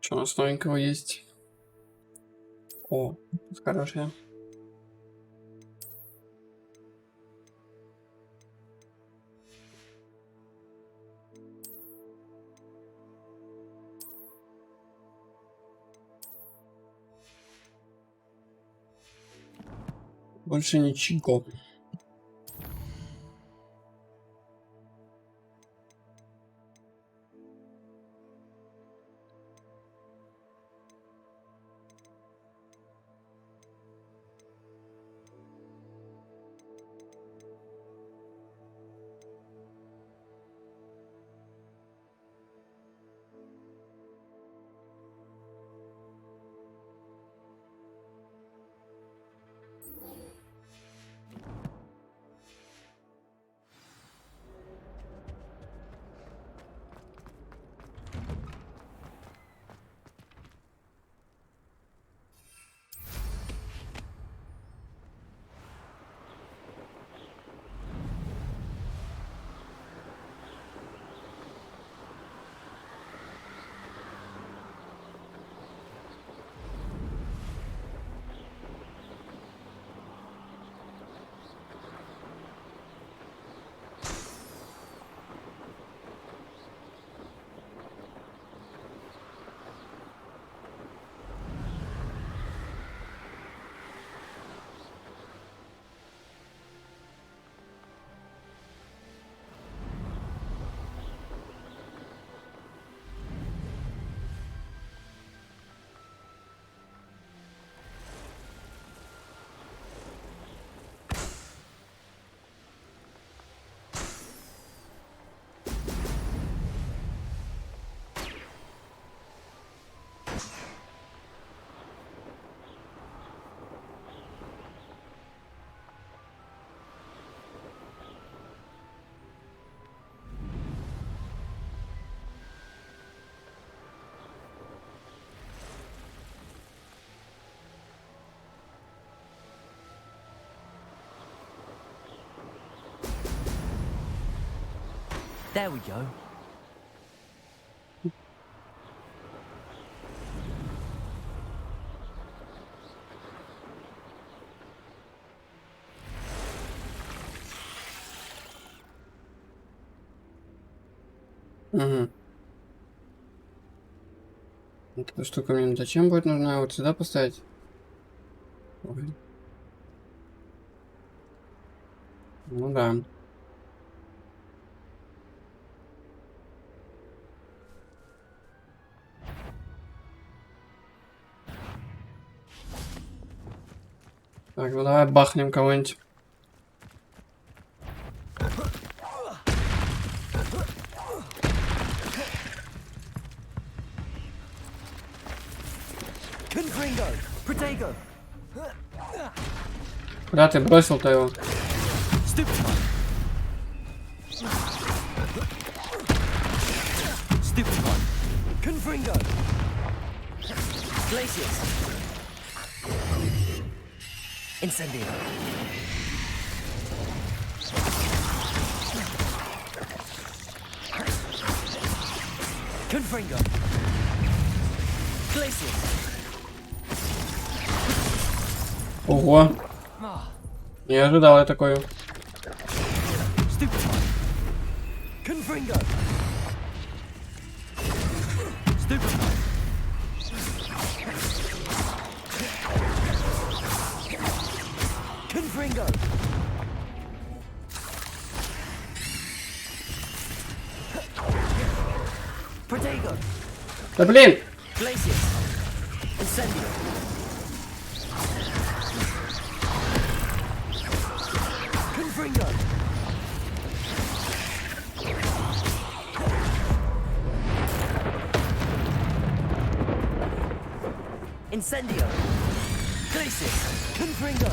Что у нас новенького есть? О, хорошая. Больше ничего. There we go. Угу. Эта штука мне зачем будет нужна? Вот сюда поставить? Ой. Ну да. Так, ну давай бахнем кого-нибудь. Куда ты бросил-то его? Incendio. Confringo. Glacius. Ого. Не ожидал я такое. Stupefy. Confringo. Stupefy. Confringo. Protego. Да блин! Glacius. Incendio. Confringo. Incendio. Glacius. Confringo.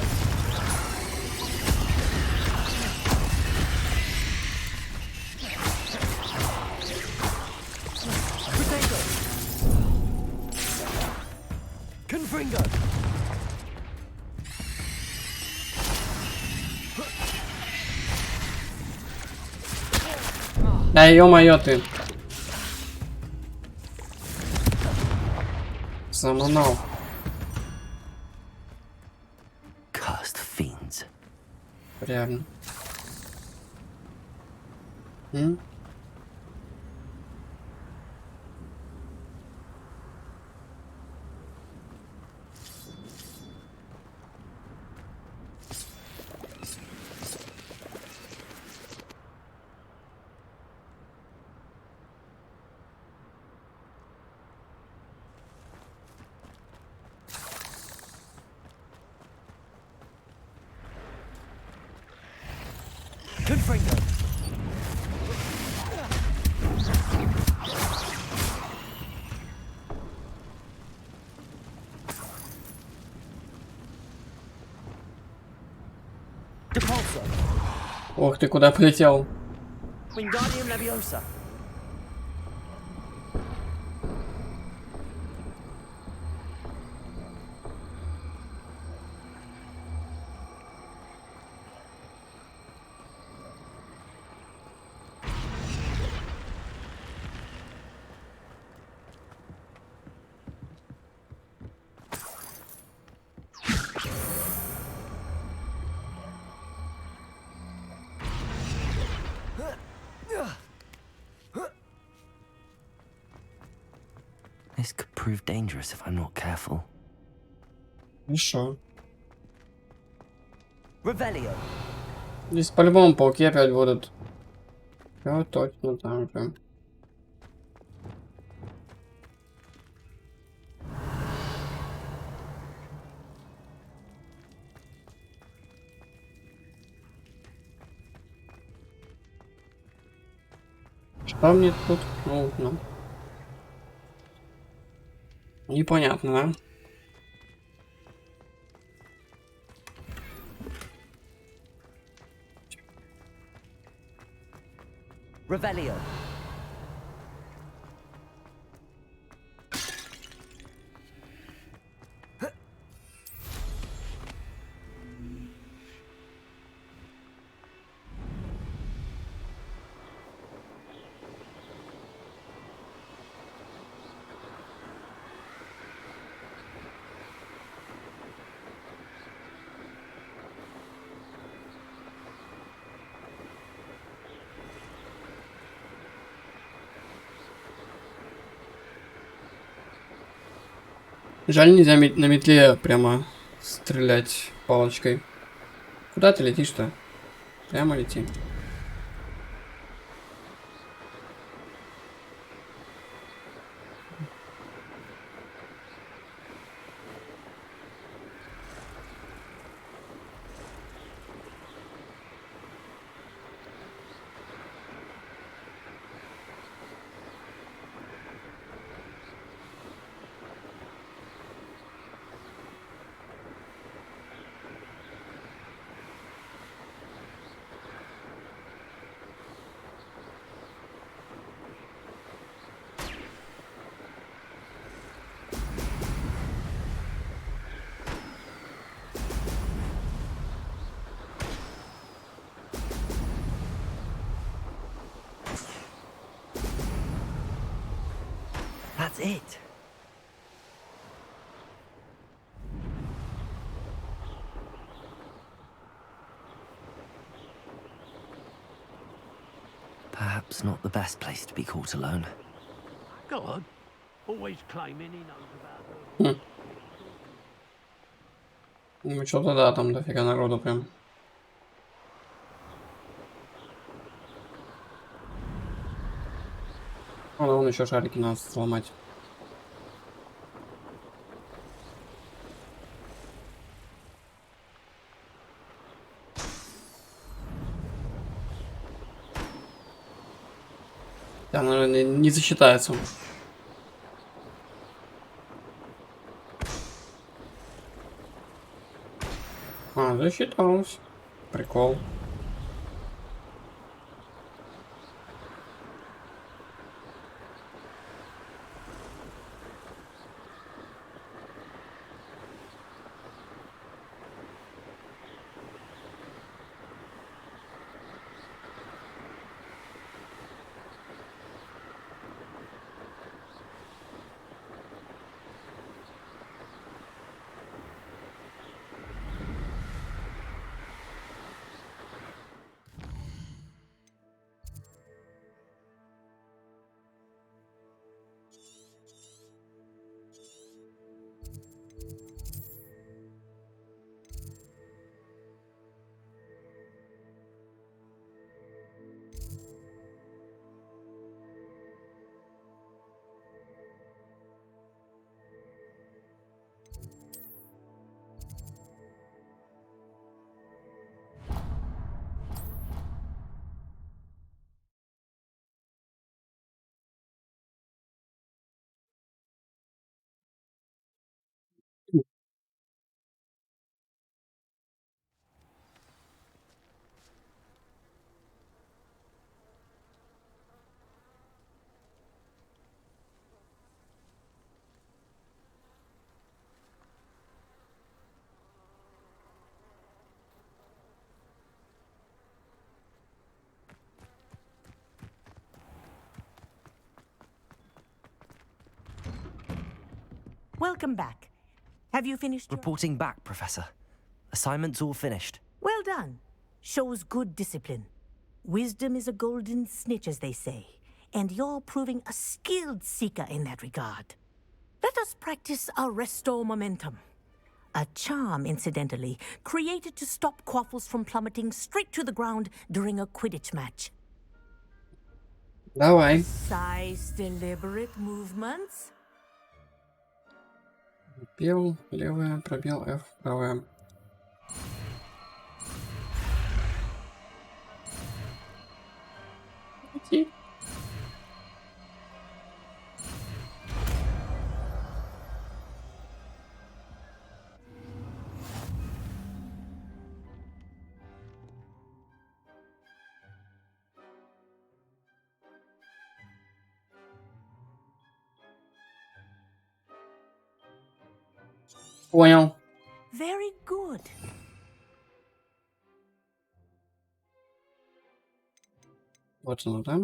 Protego. Confringo. Да ё-моё ты. Заманал. Cursed fiends. Реально. М? Confringo. Depulso. Ох ты, куда полетел? Wingardium Leviosa. This could prove dangerous if I'm not careful. Хорошо. Revelio. Здесь по-любому пауки опять будут. Вот точно там же. Что мне тут нужно? Непонятно, да? Revelio. Жаль, нельзя на метле прямо стрелять палочкой. Куда ты летишь-то? Прямо лети. That's it. Perhaps not the best place to be caught alone. Go on. Always claiming he knows about them. Ну что-то да, там дофига народу прям. Вон еще шарики надо сломать. Да, наверное, не засчитается. А, засчиталось. Прикол. Welcome back. Have you finished your... Reporting back, Professor. Assignment's all finished. Well done. Shows good discipline. Wisdom is a golden snitch, as they say, and you're proving a skilled seeker in that regard. Let us practice our restore momentum. A charm, incidentally, created to stop quaffles from plummeting straight to the ground during a Quidditch match. Давай. Precise, deliberate movements. Пел, левая, пробел, F, правая. Идти. Понял. Very good. Вот оно, да?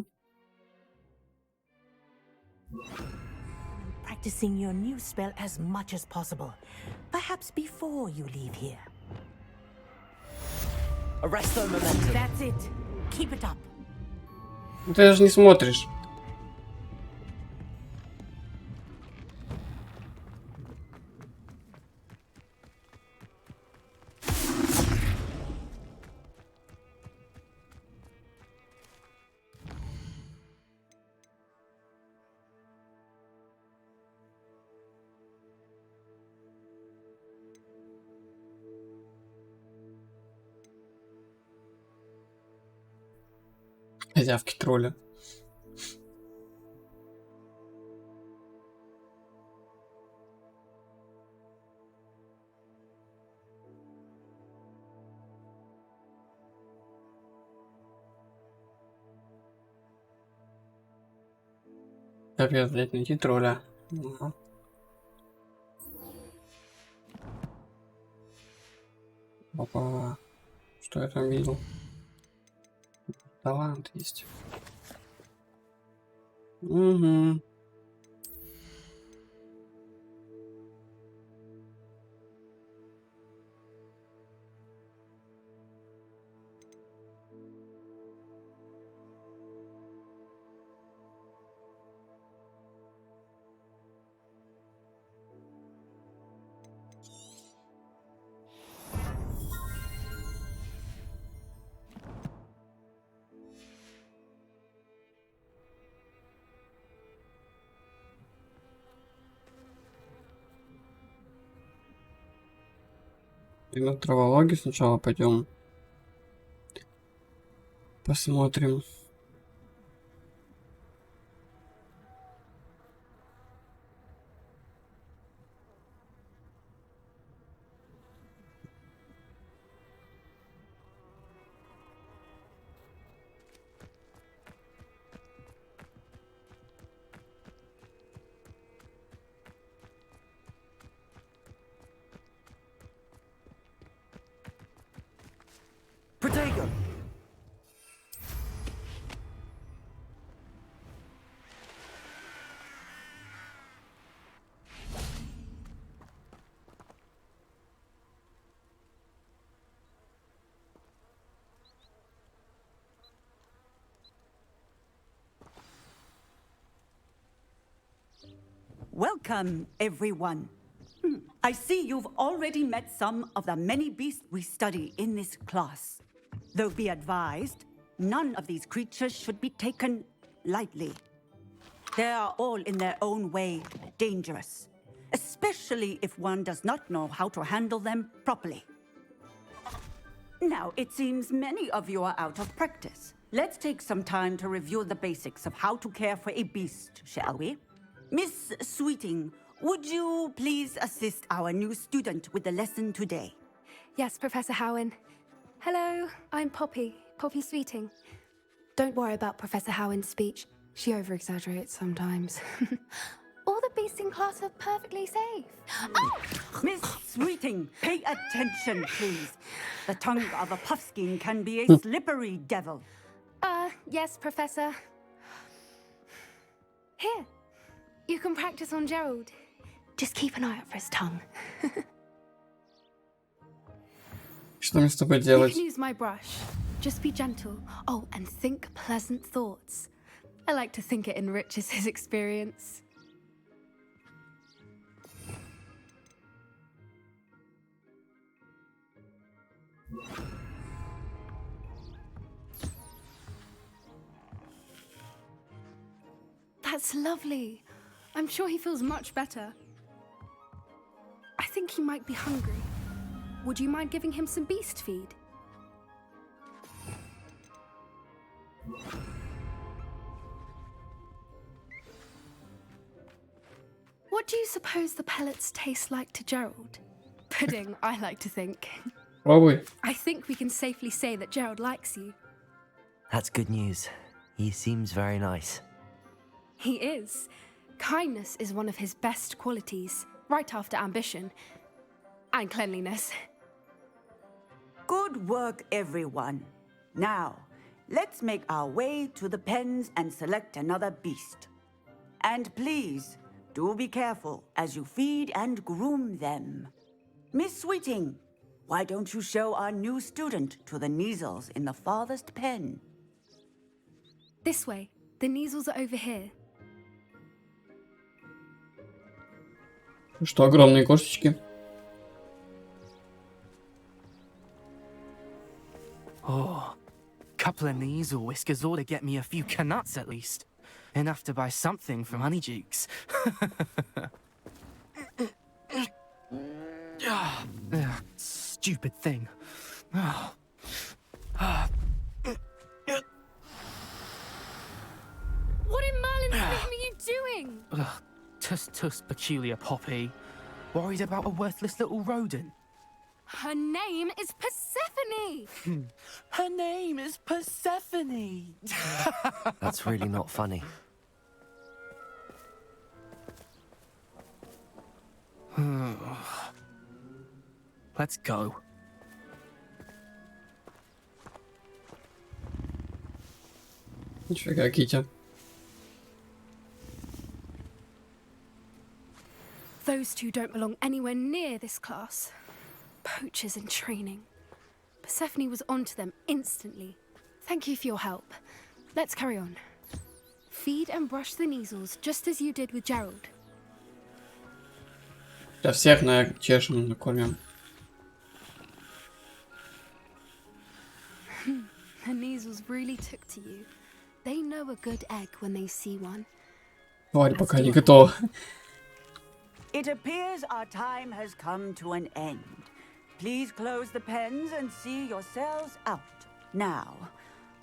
Practicing your new spell as much as possible. Perhaps before you leave here. Arresto momentum. That's it. Keep it up. Ты даже не смотришь. Козявки тролля. Капец, блядь, найти тролля. Ага. Опа. Что я там видел? Талант есть. Угу. И на травологию сначала пойдем. Посмотрим. Protego. Welcome, everyone. I see you've already met some of the many beasts we study in this class. Though be advised, none of these creatures should be taken lightly. They are all in their own way dangerous, especially if one does not know how to handle them properly. Now, it seems many of you are out of practice. Let's take some time to review the basics of how to care for a beast, shall we? Miss Sweeting, would you please assist our new student with the lesson today? Yes, Professor Howen. Hello, I'm Poppy Sweeting. Don't worry about Professor Howen's speech. She over-exaggerates sometimes. All the beasts in class are perfectly safe. Oh! Miss Sweeting, pay attention, please. The tongue of a puffskein can be a slippery devil. Yes, Professor. Here, you can practice on Gerald. Just keep an eye out for his tongue. Что мне с тобой You делать? can use my brush. Just be gentle. Oh, and think pleasant thoughts. I like to think it enriches his experience. That's lovely. I'm sure he feels much better. I think he might be hungry. Would you mind giving him some beast feed? What do you suppose the pellets taste like to Gerald? Pudding, I like to think. Пробуй. I think we can safely say that Gerald likes you. That's good news. He seems very nice. He is. Kindness is one of his best qualities, right after ambition. And cleanliness. Good work, everyone. Now, let's make our way to the pens and select another beast. And please, do be careful as you feed and groom them. Miss Sweeting, why don't you show our new student to the Neasels in the farthest pen? This way. The Neasels are over here. Что, огромные кошечки? Oh, couple of these or whiskers ought to get me a few canuts at least. Enough to buy something from Honeydukes. Stupid thing. Oh. What in Merlin's name are you doing? Tuss, peculiar Poppy. Worried about a worthless little rodent. Her name is Persephone! Her name is Persephone. That's really not funny. Let's go. Нифига, Китя. Those two don't belong anywhere near this class. Poachers in training. Persephone was onto them instantly. Thank you for your help. Let's carry on. Feed and brush the Neasels just as you did with Gerald. Сейчас всех начешем, накормим. The Neasels really took to you. They know a good egg when they see one. Тварь пока не готова. It appears our time has come to an end. Please close the pens and see yourselves out. Now,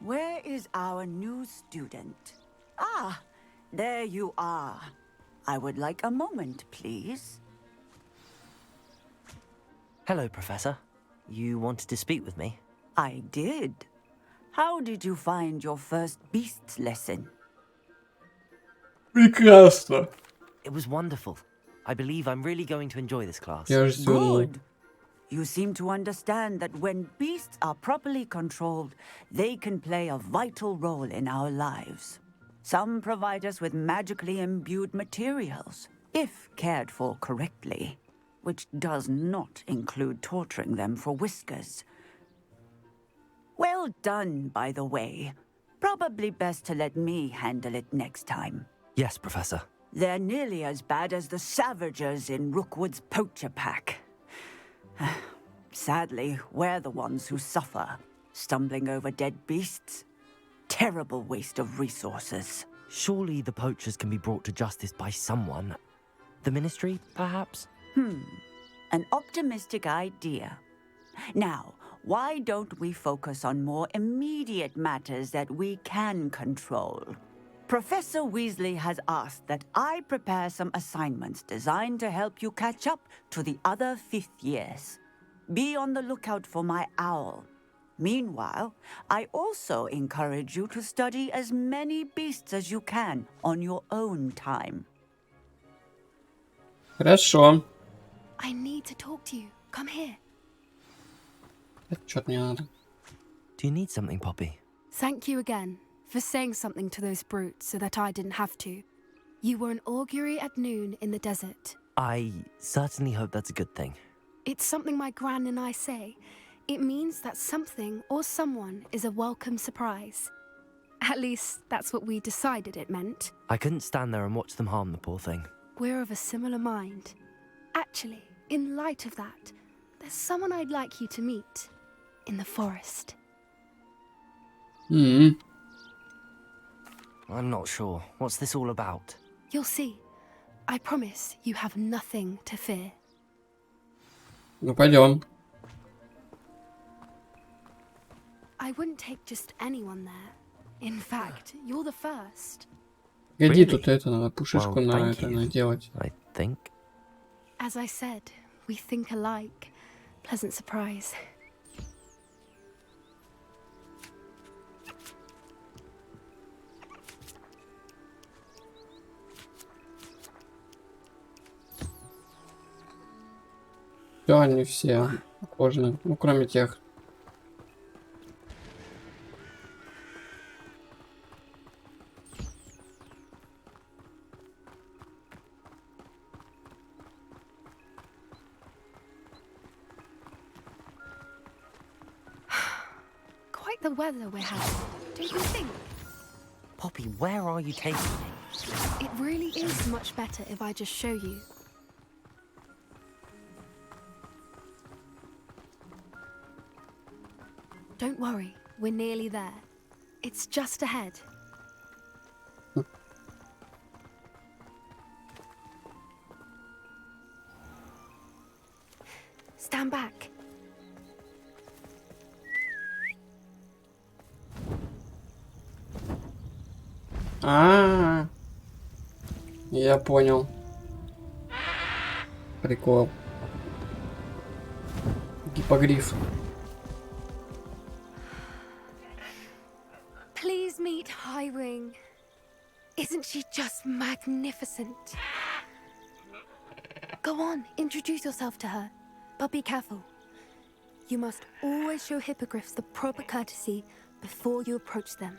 where is our new student? Ah, there you are. I would like a moment, please. Hello, Professor. You wanted to speak with me? I did. How did you find your first beasts lesson? Прекрасно. It was wonderful. I believe I'm really going to enjoy this class. Я же думал. Good. You seem to understand that when beasts are properly controlled, they can play a vital role in our lives. Some provide us with magically imbued materials, if cared for correctly, which does not include torturing them for whiskers. Well done, by the way. Probably best to let me handle it next time. Yes, Professor. They're nearly as bad as the Savagers in Rookwood's poacher pack. Sadly, we're the ones who suffer, stumbling over dead beasts. Terrible waste of resources. Surely the poachers can be brought to justice by someone. The Ministry, perhaps? An optimistic idea. Now, why don't we focus on more immediate matters that we can control? Professor Weasley has asked that I prepare some assignments designed to help you catch up to the other fifth years. Be on the lookout for my owl. Meanwhile, I also encourage you to study as many beasts as you can on your own time. Хорошо. I need to talk to you. Come here. Что-то мне надо. Do you need something, Poppy? Thank you again for saying something to those brutes so that I didn't have to. You were an augury at noon in the desert. I certainly hope that's a good thing. It's something my gran and I say. It means that something or someone is a welcome surprise. At least, that's what we decided it meant. I couldn't stand there and watch them harm the poor thing. We're of a similar mind. Actually, in light of that, there's someone I'd like you to meet. In the forest. М. I'm not sure. What's this all about? You'll see. I promise you have nothing to fear. Ну, пойдем. I wouldn't take just anyone there. In fact, you're the first. Погоди, Really? тут это, надо пушечку Well, на thank это you. наделать. I think. As I said, we think alike. Pleasant surprise. Все, они все похожи. Ну, кроме тех. Quite the weather we're having, don't you think? Poppy, where are you taking me? It really is much better if I just show you. Don't worry, we're nearly there. It's just ahead. Stand back. А, я понял. Прикол. Гиппогриф. Please meet Highwing. Isn't she just magnificent? Go on, introduce yourself to her. But be careful. You must always show hippogriffs the proper courtesy before you approach them.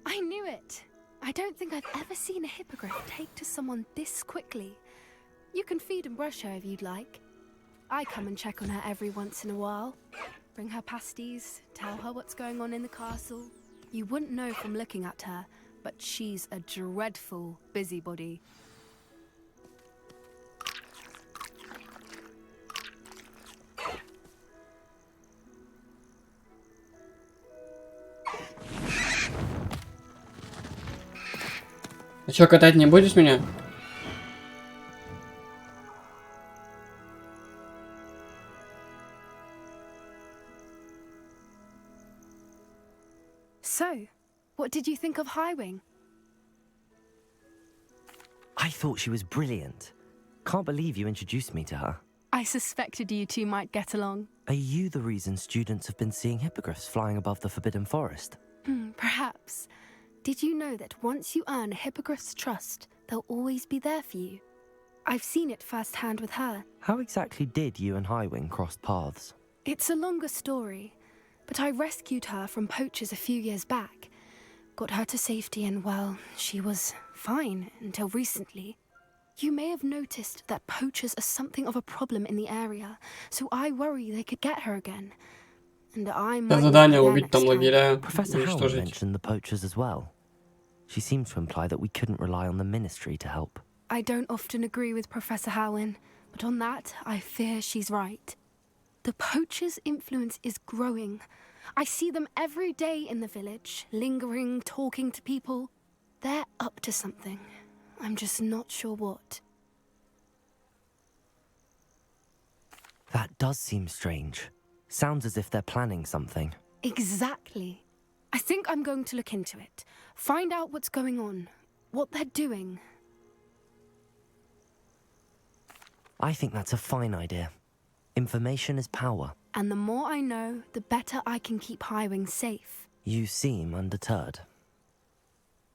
I knew it. I don't think I've ever seen a hippogriff take to someone this quickly. You can feed and brush her if you'd like. I come and check on her every once in a while. Bring her pasties, tell her what's going on in the castle. You wouldn't know from looking at her, but she's a dreadful busybody. А чё, катать не будешь меня? So, what did you think of Highwing? I thought she was brilliant. Can't believe you introduced me to her. I suspected you two might get along. Are you the reason students have been seeing hippogriffs flying above the Forbidden Forest? Perhaps. Did you know that once you earn a hippogriff's trust, they'll always be there for you? I've seen it firsthand with her. How exactly did you and Highwing cross paths? It's a longer story, but I rescued her from poachers a few years back. Got her to safety and, well, she was fine until recently. You may have noticed that poachers are something of a problem in the area, so I worry they could get her again. And I might Задание be there убить там next time. лагеря, Professor Howard уничтожить. mentioned the poachers as well. She seemed to imply that we couldn't rely on the ministry to help. I don't often agree with Professor Howin, but on that, I fear she's right. The poachers' influence is growing. I see them every day in the village, lingering, talking to people. They're up to something. I'm just not sure what. That does seem strange. Sounds as if they're planning something. Exactly. I think I'm going to look into it. Find out what's going on, what they're doing. I think that's a fine idea. Information is power. And the more I know, the better I can keep Highwing safe. You seem undeterred.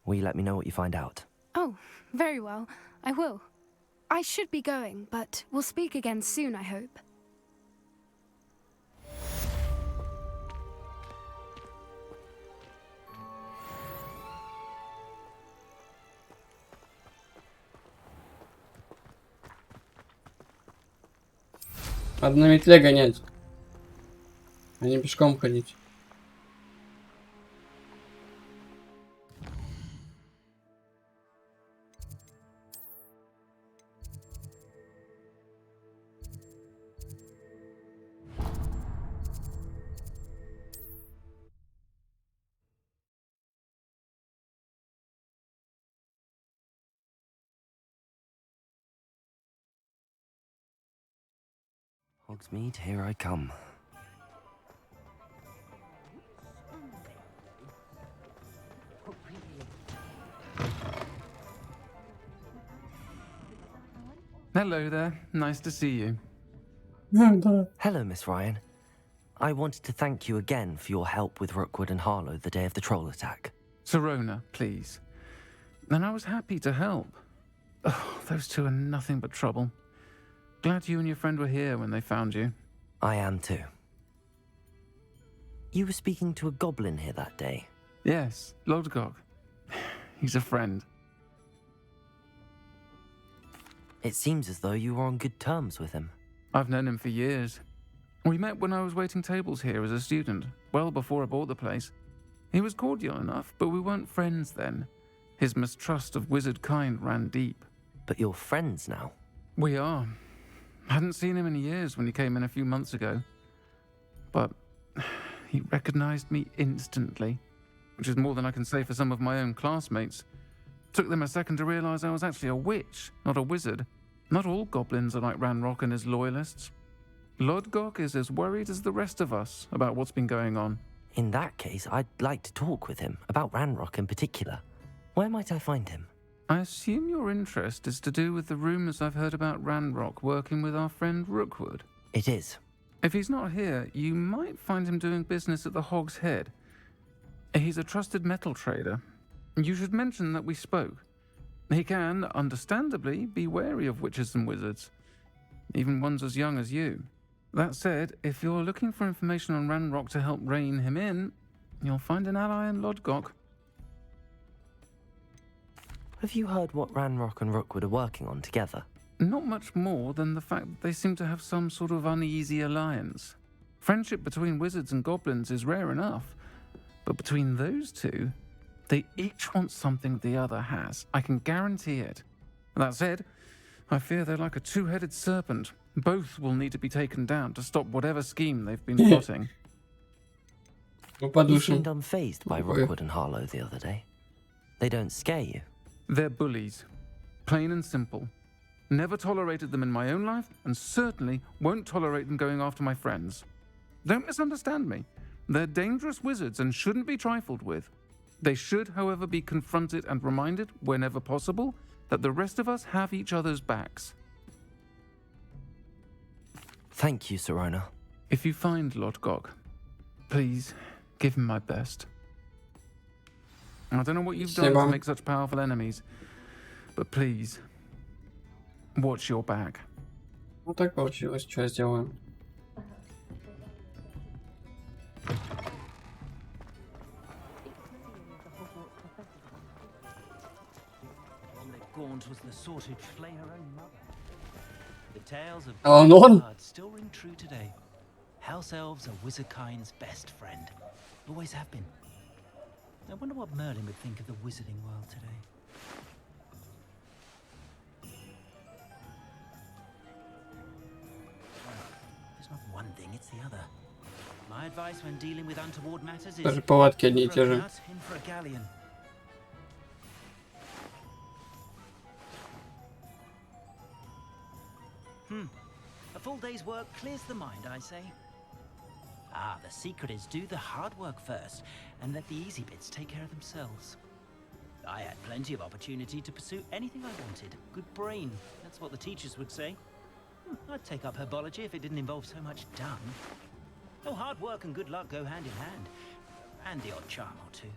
Will you let me know what you find out? Oh, very well. I will. I should be going, but we'll speak again soon, I hope. Надо на метле гонять, а не пешком ходить. Hogsmeade, here I come. Hello there. Nice to see you. Hello, Miss Ryan. I wanted to thank you again for your help with Rookwood and Harlow the day of the troll attack. Sirona, please. And I was happy to help. Oh, those two are nothing but trouble. Glad you and your friend were here when they found you. I am too. You were speaking to a goblin here that day. Yes, Lodgok. He's a friend. It seems as though you were on good terms with him. I've known him for years. We met when I was waiting tables here as a student, well before I bought the place. He was cordial enough, but we weren't friends then. His mistrust of wizard kind ran deep. But you're friends now. We are. Hadn't seen him in years when he came in a few months ago. But he recognized me instantly, which is more than I can say for some of my own classmates. Took them a second to realize I was actually a witch, not a wizard. Not all goblins are like Ranrock and his loyalists. Lodgok is as worried as the rest of us about what's been going on. In that case, I'd like to talk with him, about Ranrock in particular. Where might I find him? I assume your interest is to do with the rumors I've heard about Ranrock working with our friend Rookwood. It is. If he's not here, you might find him doing business at the Hog's Head. He's a trusted metal trader. You should mention that we spoke. He can, understandably, be wary of witches and wizards, even ones as young as you. That said, if you're looking for information on Ranrock to help rein him in, you'll find an ally in Lodgok. Have you heard what Ranrock and Rookwood are working on together? Not much more than the fact that they seem to have some sort of uneasy alliance. Friendship between wizards and goblins is rare enough, but between those two, they each want something the other has. I can guarantee it. That said, I fear they're like a two-headed serpent. Both will need to be taken down to stop whatever scheme they've been plotting. You Подушим. seemed unfazed by Rookwood and Harlow the other day. They don't scare you. They're bullies. Plain and simple. Never tolerated them in my own life, and certainly won't tolerate them going after my friends. Don't misunderstand me. They're dangerous wizards and shouldn't be trifled with. They should, however, be confronted and reminded, whenever possible, that the rest of us have each other's backs. Thank you, Sirona. If you find Lodgok, please give him my best. I don't know what you've done to make such powerful enemies, but please, watch your back. Вот так получилось, что я сделаю. Gaunt was the sort who'd flay her own mother. The tales of Oh, no. blood still ring true today. House elves are wizardkind's best friend. Always have been. I wonder what Merlin would think of the wizarding world today. If it's not one thing, it's the other. My advice when dealing with untoward matters is Даже повадки одни и in for те a же. nut, in for a galleon. A full day's work clears the mind, I say. Ah, the secret is do the hard work first, and let the easy bits take care of themselves. I had plenty of opportunity to pursue anything I wanted. Good brain, that's what the teachers would say. I'd take up herbology if it didn't involve so much dung. Oh, hard work and good luck go hand in hand. And the odd charm or two.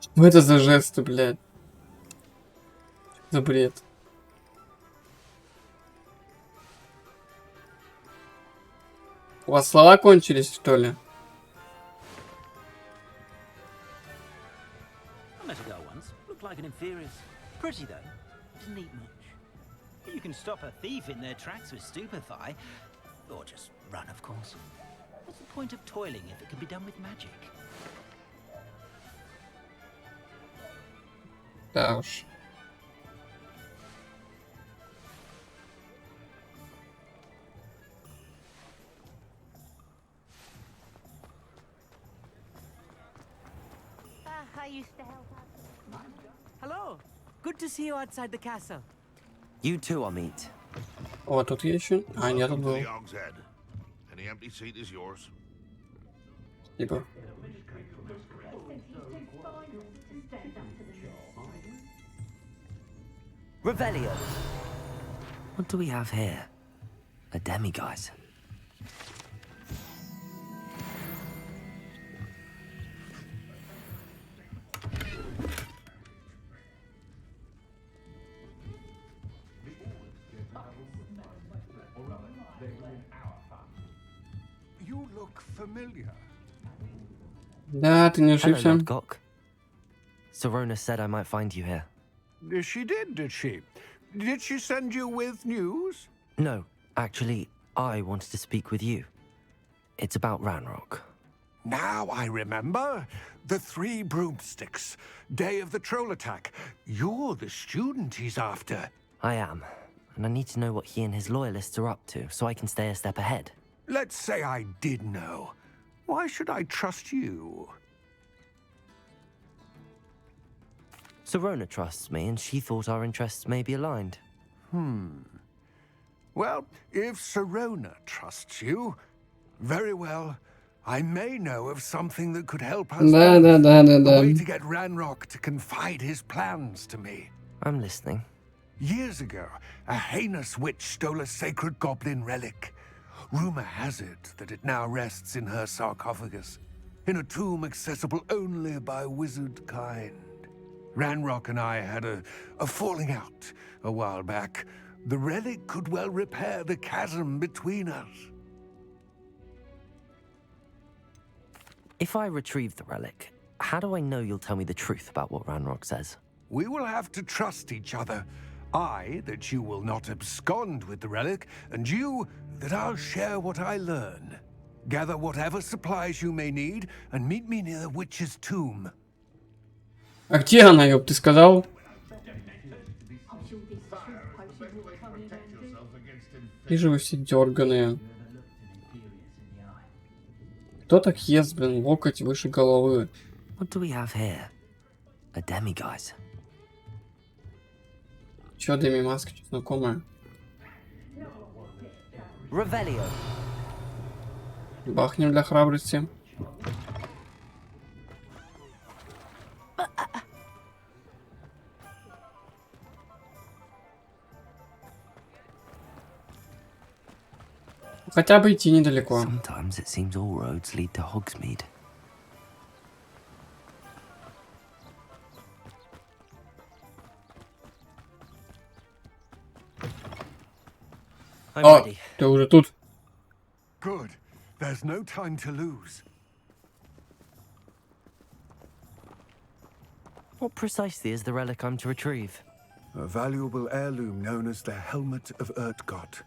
Что это за жесты, блядь? За бред. У вас слова кончились, что ли? I met a girl once. Looked like an inferior. Pretty though. Didn't eat much. You can stop a thief in their tracks with stupefy. Or just run, of course. What's the point of toiling if it can be done with magic? Да уж. I used to help out. Hello. Good to see you outside the castle. You too, Amit. О, тут я еще. А, нет, тут Welcome to был. the Hogshead. Any empty seat is yours. Типа. Revelio. What do we have here? A demiguise. You look familiar. Да, ты не Hello, ошибся. Lord Gok. Sorona said I might find you here. She did she? Did she send you with news? No, actually, I wanted to speak with you. It's about Ranrock. Now I remember. The 3 broomsticks. Day of the troll attack. You're the student he's after. I am, and I need to know what he and his loyalists are up to so I can stay a step ahead. Let's say I did know. Why should I trust you? Sorona trusts me, and she thought our interests may be aligned. Well, if Sorona trusts you, very well. I may know of something that could help us. Да, да, да, да, A да. way to get Ranrock to confide his plans to me. I'm listening. Years ago, a heinous witch stole a sacred goblin relic. Rumor has it that it now rests in her sarcophagus, in a tomb accessible only by wizard kind. Ranrock and I had a falling out a while back. The relic could well repair the chasm between us. If I retrieve the relic, how do I know you'll tell me the truth about what Ranrock says? We will have to trust each other. I, that you will not abscond with the relic, and you, that I'll share what I learn. Gather whatever supplies you may need, and meet me near the witch's tomb. А где она, ёб, ты сказал? Вижу, вы все дерганые. Кто так ест, блин, локоть выше головы? What do we have here? A demiguise. Чё, Дэми Маска, чё знакомая? Revelio. Бахнем для храбрости. Хотя бы идти недалеко. Sometimes it seems all roads lead to Hogsmeade. I'm О, ready. ты уже тут. Good. There's no time to lose. What precisely is the relic I'm to retrieve? A valuable heirloom known as the Helmet of Urtgott.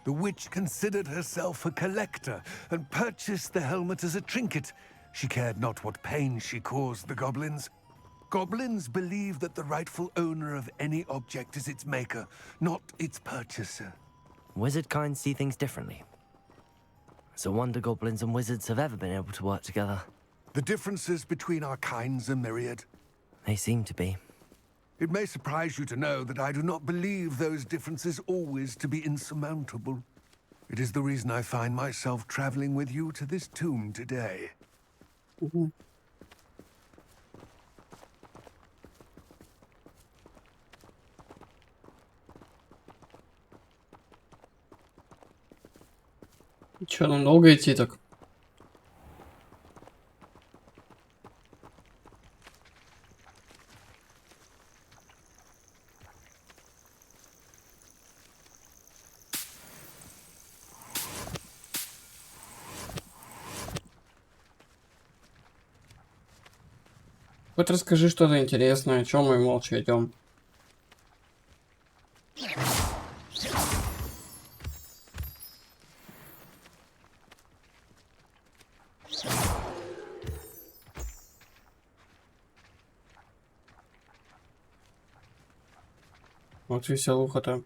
The witch considered herself a collector and purchased the helmet as a trinket. She cared not what pain she caused the goblins. Goblins believe that the rightful owner of any object is its maker, not its purchaser. Wizard kind see things differently. It's a wonder goblins and wizards have ever been able to work together. The differences between our kinds are myriad. They seem to be. It may surprise you to know that I do not believe those differences always to be insurmountable. It is the reason I find myself traveling with you to this tomb today. Че, нам долго идти так? Вот расскажи что-то интересное, о чем мы молча идем. Вот веселуха-то.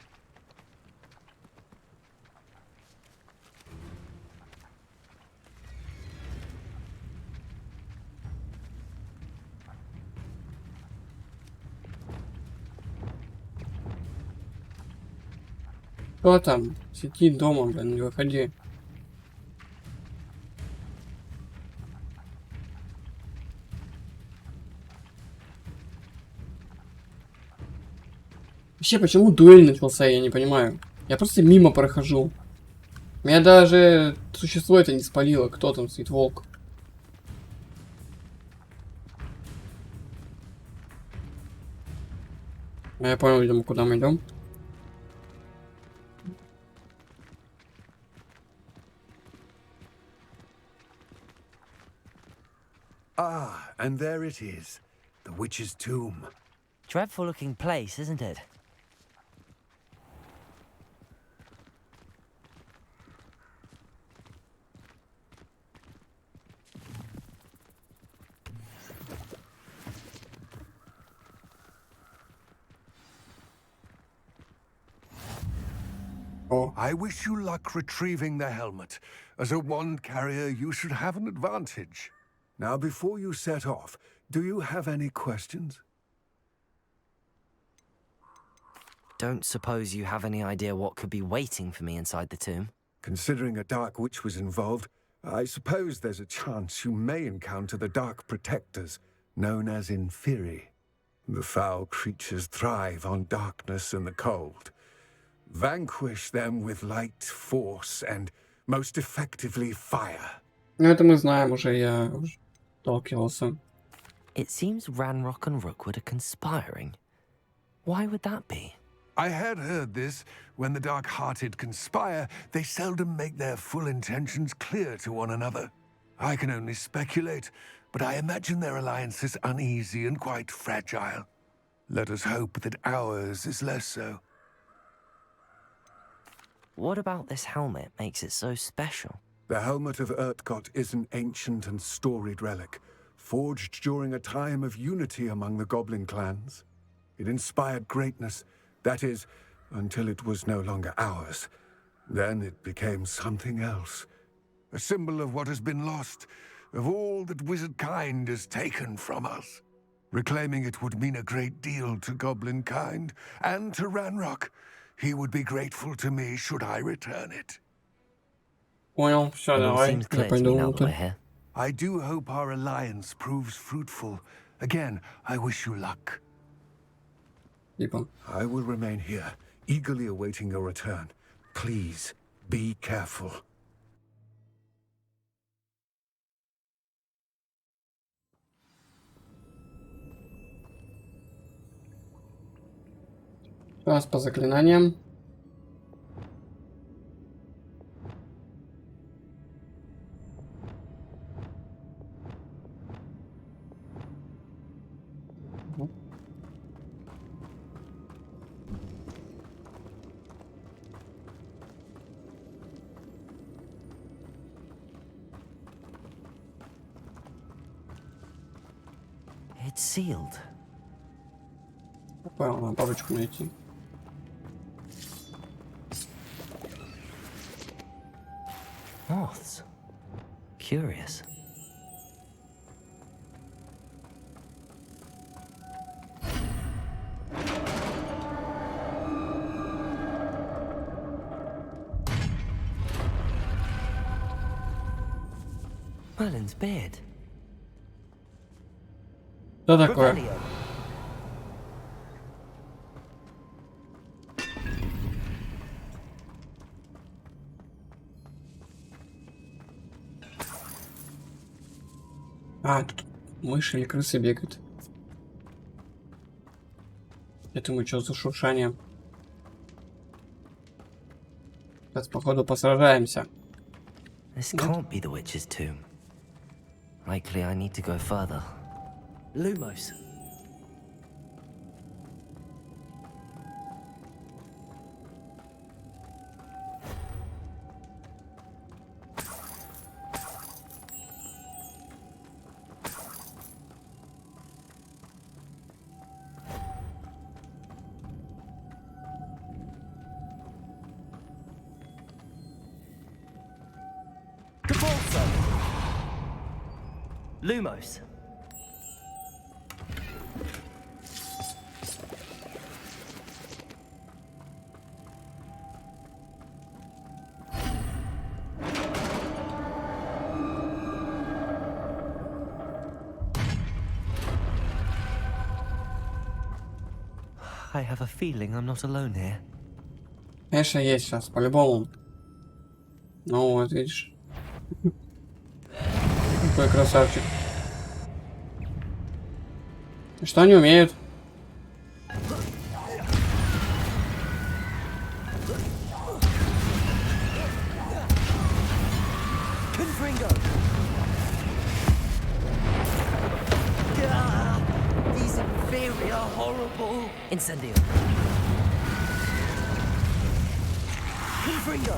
Кто там? Сиди дома, блин, не выходи. Вообще, почему дуэль начался, я не понимаю. Я просто мимо прохожу. Меня даже существо это не спалило. Кто там сидит? Волк. Я понял, видимо, куда мы идем. Ah, and there it is. The witch's tomb. Dreadful looking place, isn't it? Oh. I wish you luck retrieving the helmet. As a wand carrier, you should have an advantage. Now, before you set off, do you have any questions? Don't suppose you have any idea what could be waiting for me inside the tomb? Considering a dark witch was involved, I suppose there's a chance you may encounter the dark protectors, known as Inferi. The foul creatures thrive on darkness and the cold. Vanquish them with light, force, and most effectively fire. Ну, это мы знаем уже, я уже сталкивался. It seems Ranrock and Rookwood are conspiring. Why would that be? I had heard this. When the dark-hearted conspire, they seldom make their full intentions clear to one another. I can only speculate, but I imagine their alliance is uneasy and quite fragile. Let us hope that ours is less so. What about this helmet makes it so special? The helmet of Urtkot is an ancient and storied relic, forged during a time of unity among the goblin clans. It inspired greatness, that is, until it was no longer ours. Then it became something else. A symbol of what has been lost, of all that wizard kind has taken from us. Reclaiming it would mean a great deal to goblin kind, and to Ranrock. He would be grateful to me should I return it. Понял, все, It all давай. seems Я clear to пойду me now that we're внутрь. here. I do hope our alliance proves fruitful. Again, I wish you luck. Типа. I will remain here, eagerly awaiting your return. Please, be careful. У нас по заклинаниям. It's sealed. Понял, надо бабочку найти. Moths. Curious. Merlin's beard. Что такое? Revelio. А, тут мыши или крысы бегают. Это мы что за шуршание? Сейчас, походу, посражаемся. This can't be the witch's tomb. Likely I need to go further. Lumos. Lumos. I have a feeling I'm not alone here. Конечно, есть сейчас, по-любому. Ну, вот видишь. Какой красавчик. Что они умеют? These inferior, horrible. Incendio. Confringo.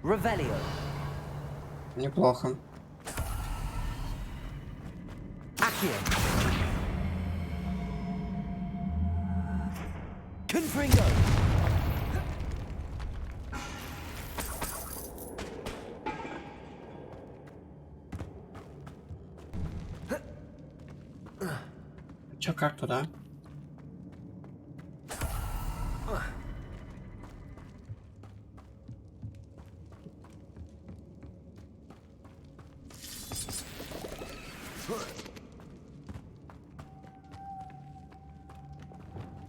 Revelio. Неплохо. Accio. Confringo. Чё, как туда?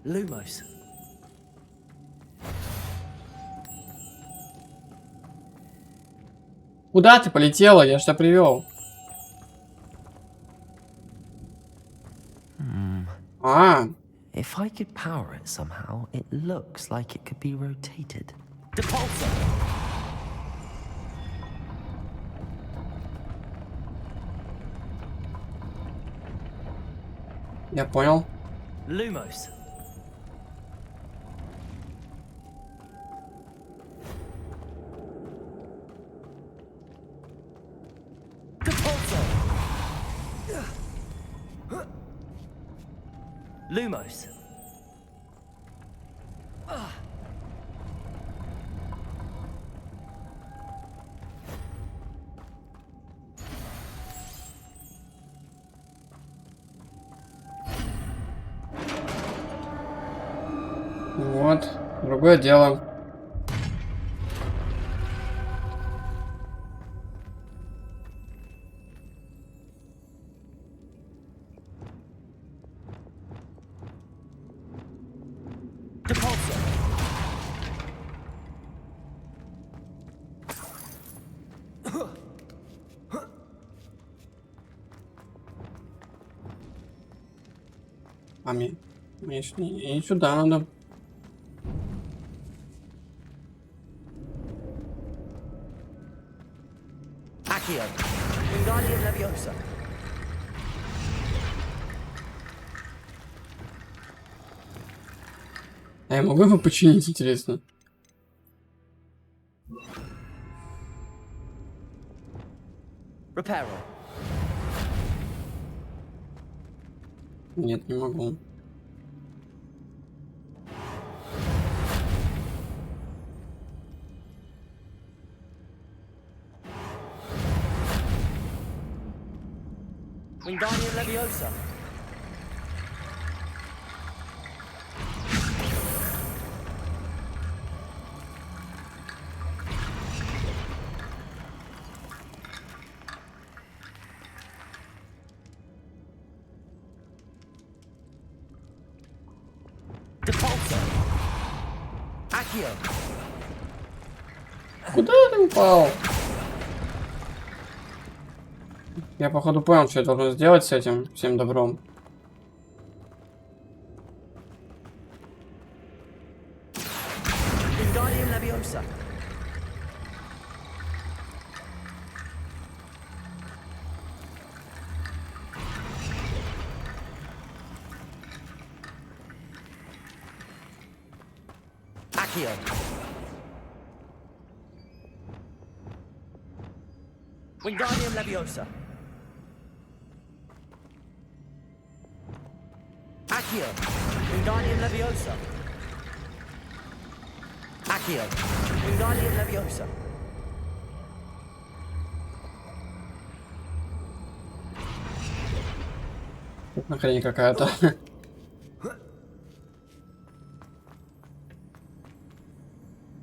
Lumos. Куда ты полетела? Я ж тебя привел. А, If I could power it somehow, it looks like it could be rotated. Depulso. я понял. Lumos. Depulso. Lumos. Вот, другое дело. Depulso. А мне не сюда надо. Accio. Wingardium Leviosa. А я могу его починить, интересно? Reparo. Нет, не могу. Wingardium Leviosa. Depulso. Куда ты упал? Я походу понял, что я должен сделать с этим всем добром. Wingardium Leviosa. Accio. Wingardium Leviosa. Accio. Wingardium Leviosa. Хрень какая-то.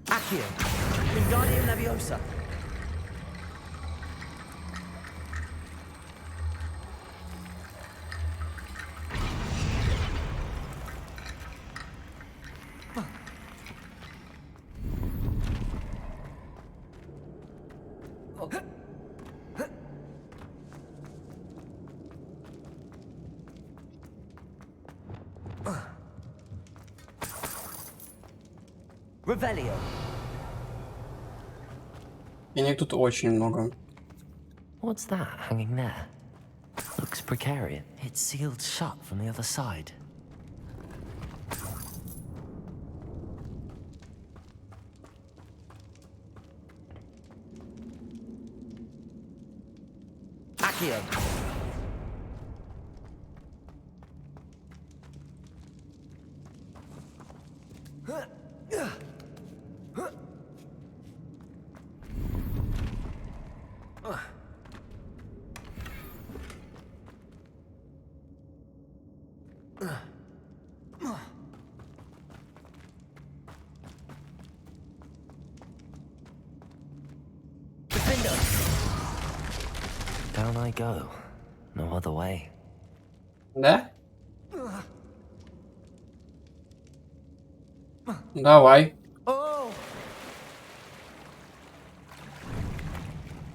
Accio. Wingardium Leviosa. Revelio. Денег тут очень много. What's that hanging there? Looks precarious. It's sealed shut from the other side. Accio. Down I go. No other way. Да? Давай.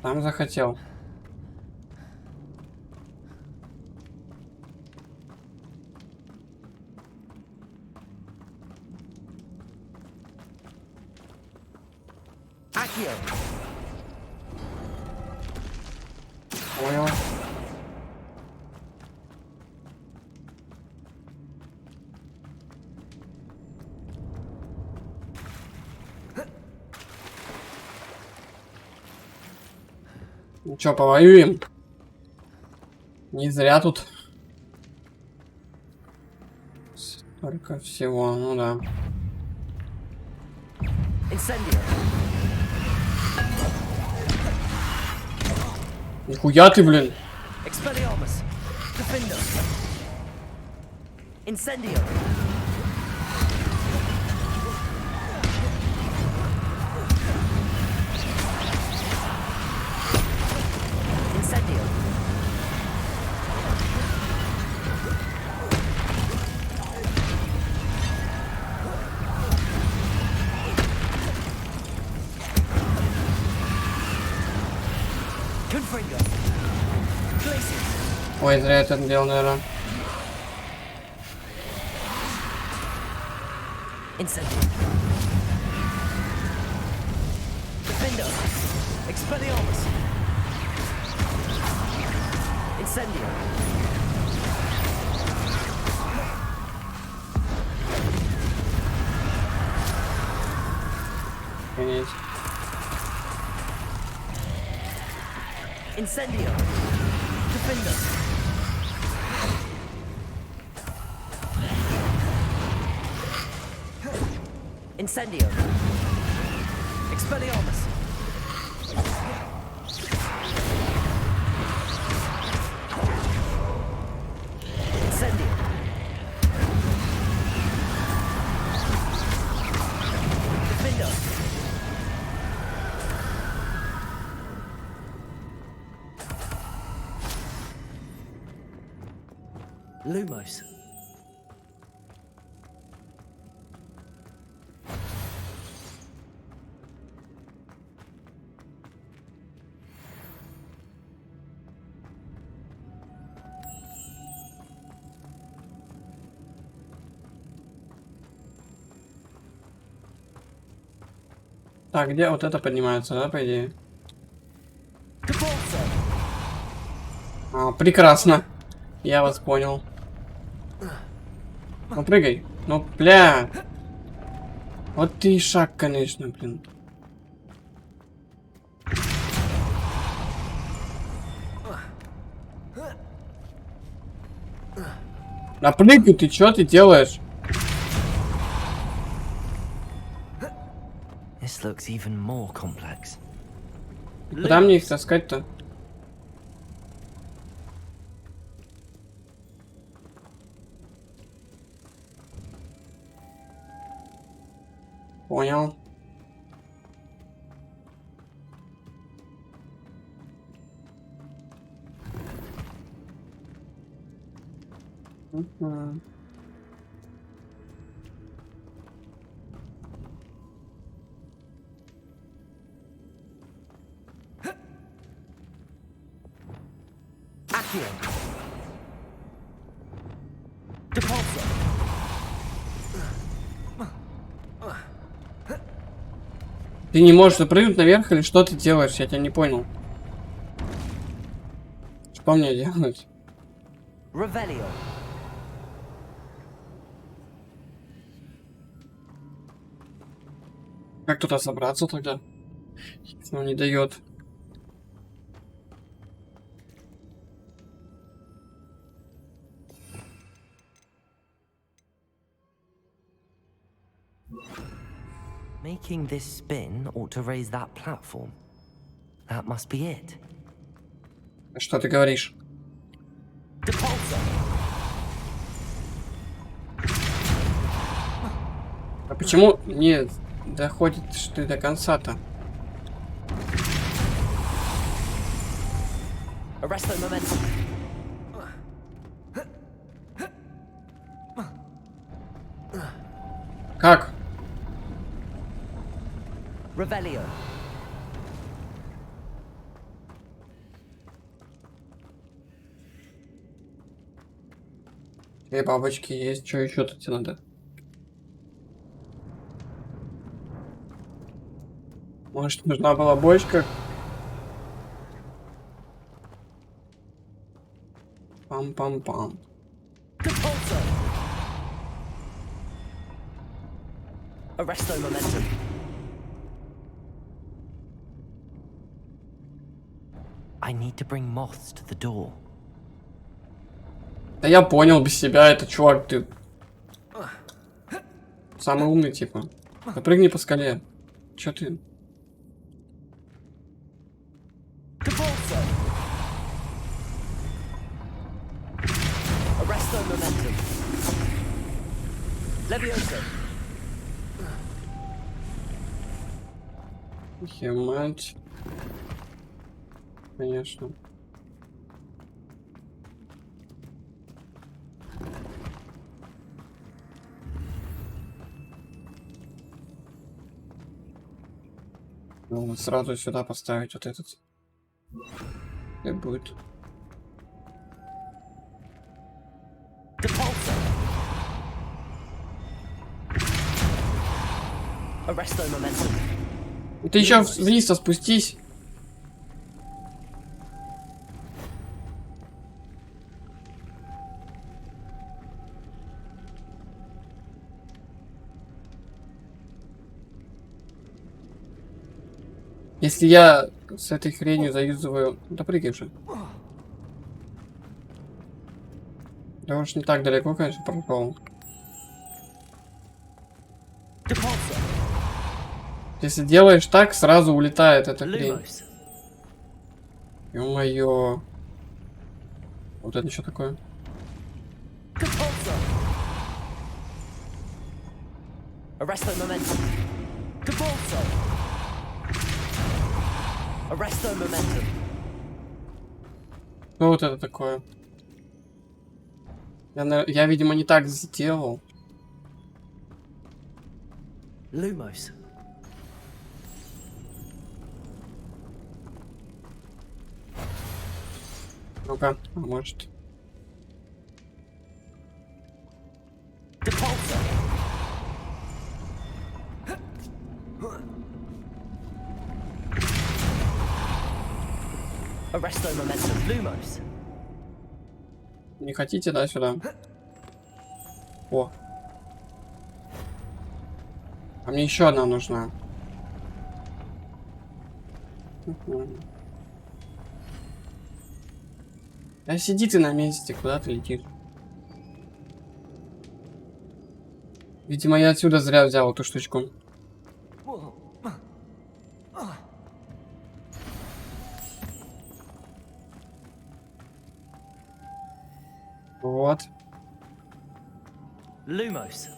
Сам захотел. Accio. Понял. Ну чё, повоюем? Не зря тут столько всего, ну да. Incendio. Нихуя ты, блин. Expelliarmus. Defender. Incendio. Incendio. Confringo. Glacius. Ой, зря я это делал, наверное. Incendio. Defender. Expelliarmus. Incendio. Охренеть. Incendio. Defender. Incendio. Expelliarmus. Incendio. Defender. Lumos. Так, где вот это поднимается, да, по идее? А, прекрасно. Я вас понял. Ну, прыгай. Ну, бля. Вот ты и шаг, конечно, блин. А прыгай ты, что ты делаешь? This looks even more complex. Куда мне их таскать-то? Понял. Мгм. Ты не можешь запрыгнуть наверх или что ты делаешь? Я тебя не понял. Что мне делать? Revelio. Как туда собраться тогда? Если он не дает. Making this spin ought to raise that platform. That must be it. Что ты говоришь? А почему не доходишь ты до конца-то? Arresto momentum. Как? Revelio. Две бабочки есть, что еще тут тебе надо? Может, нужна была бочка? Пам-пам-пам. Arresto momentum. I need to bring moths to the door. Да я понял, без себя это чувак, ты самый умный типа. Запрыгни по скале. Чё ты? Arresto momentum. Levioso. Мать. Конечно. Ну, сразу сюда поставить вот этот. И будет. Arresto momentum. Ты еще вниз-то спустись. Если я с этой хренью заюзываю... Да прыгай же. Да уж не так далеко, конечно, прошел. Если делаешь так, сразу улетает эта хрень. Ё-моё. Вот это что такое? Arresto momentum. Arresto momentum. Что вот это такое? Я, видимо, не так сделал. Lumos. Ну-ка, а может. Arresto momentum Lumos. Не хотите, да, сюда? О. А мне еще одна нужна. Да сиди ты на месте, куда ты летишь? Видимо, я отсюда зря взял эту штучку. Вот. Lumos.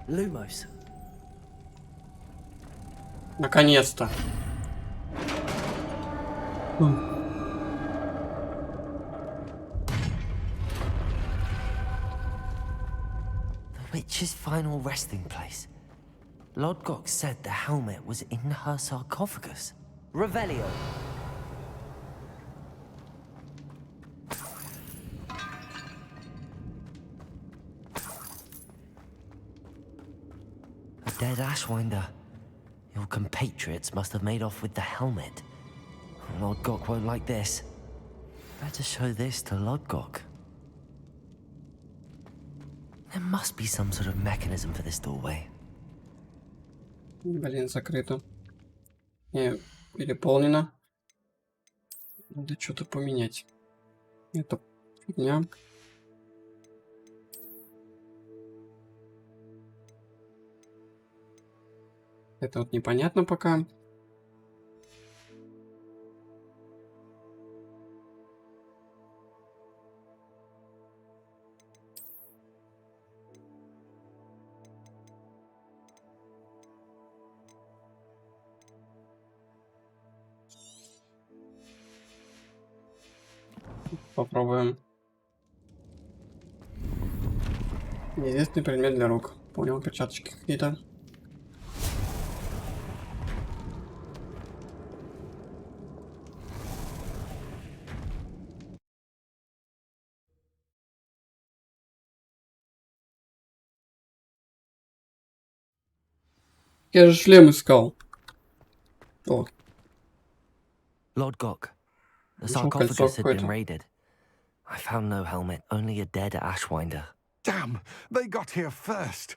Lumos. Наконец-то. The witch's final resting place. Lodgok said the helmet was in her sarcophagus. Revelio. A dead Ashwinder. Your compatriots must have made off with the helmet. Lodgok won't like this. Better show this to Lodgok. There must be some sort of mechanism for this doorway. Блин, закрыто. Не, переполнено. Надо что-то поменять. Это фигня. Это вот непонятно пока. Попробуем. Неизвестный предмет для рук. Понял, перчаточки какие-то. Я же шлем искал. О. Lodgok. The sarcophagus had been raided. I found no helmet, only a dead Ashwinder. Damn! They got here first.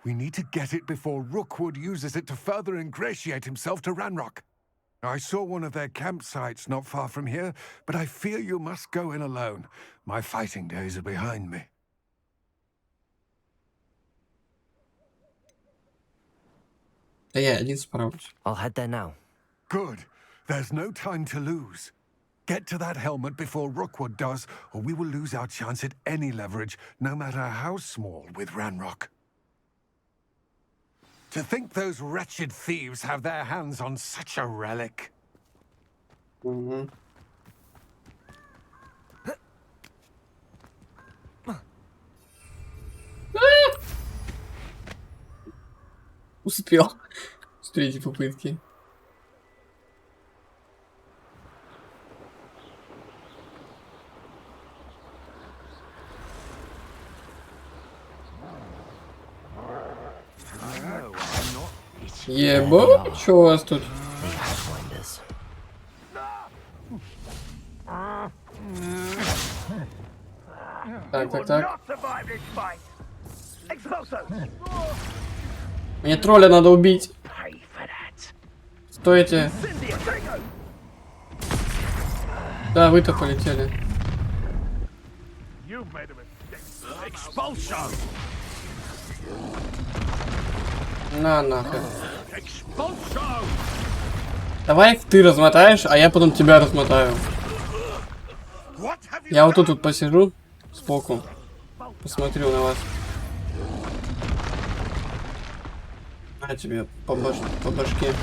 We need to get it before Rookwood uses it to further ingratiate himself to Ranrock. I saw one of their campsites not far from here, but I fear you must go in alone. My fighting days are behind me. Да я один справлюсь. I'll head there now. Good. There's no time to lose. Get to that helmet before Rookwood does, or we will lose our chance at any leverage, no matter how small, with Ranrock. To think those wretched thieves have their hands on such a relic. Угу. Успел. С третьей попытки. Ебать, что у вас тут? Так. Мне тролля надо убить. Стойте. Да, вы-то полетели. На нахуй. Давай их ты размотаешь, а я потом тебя размотаю. Я вот тут посижу сбоку. Посмотрю на вас. На тебе по башке.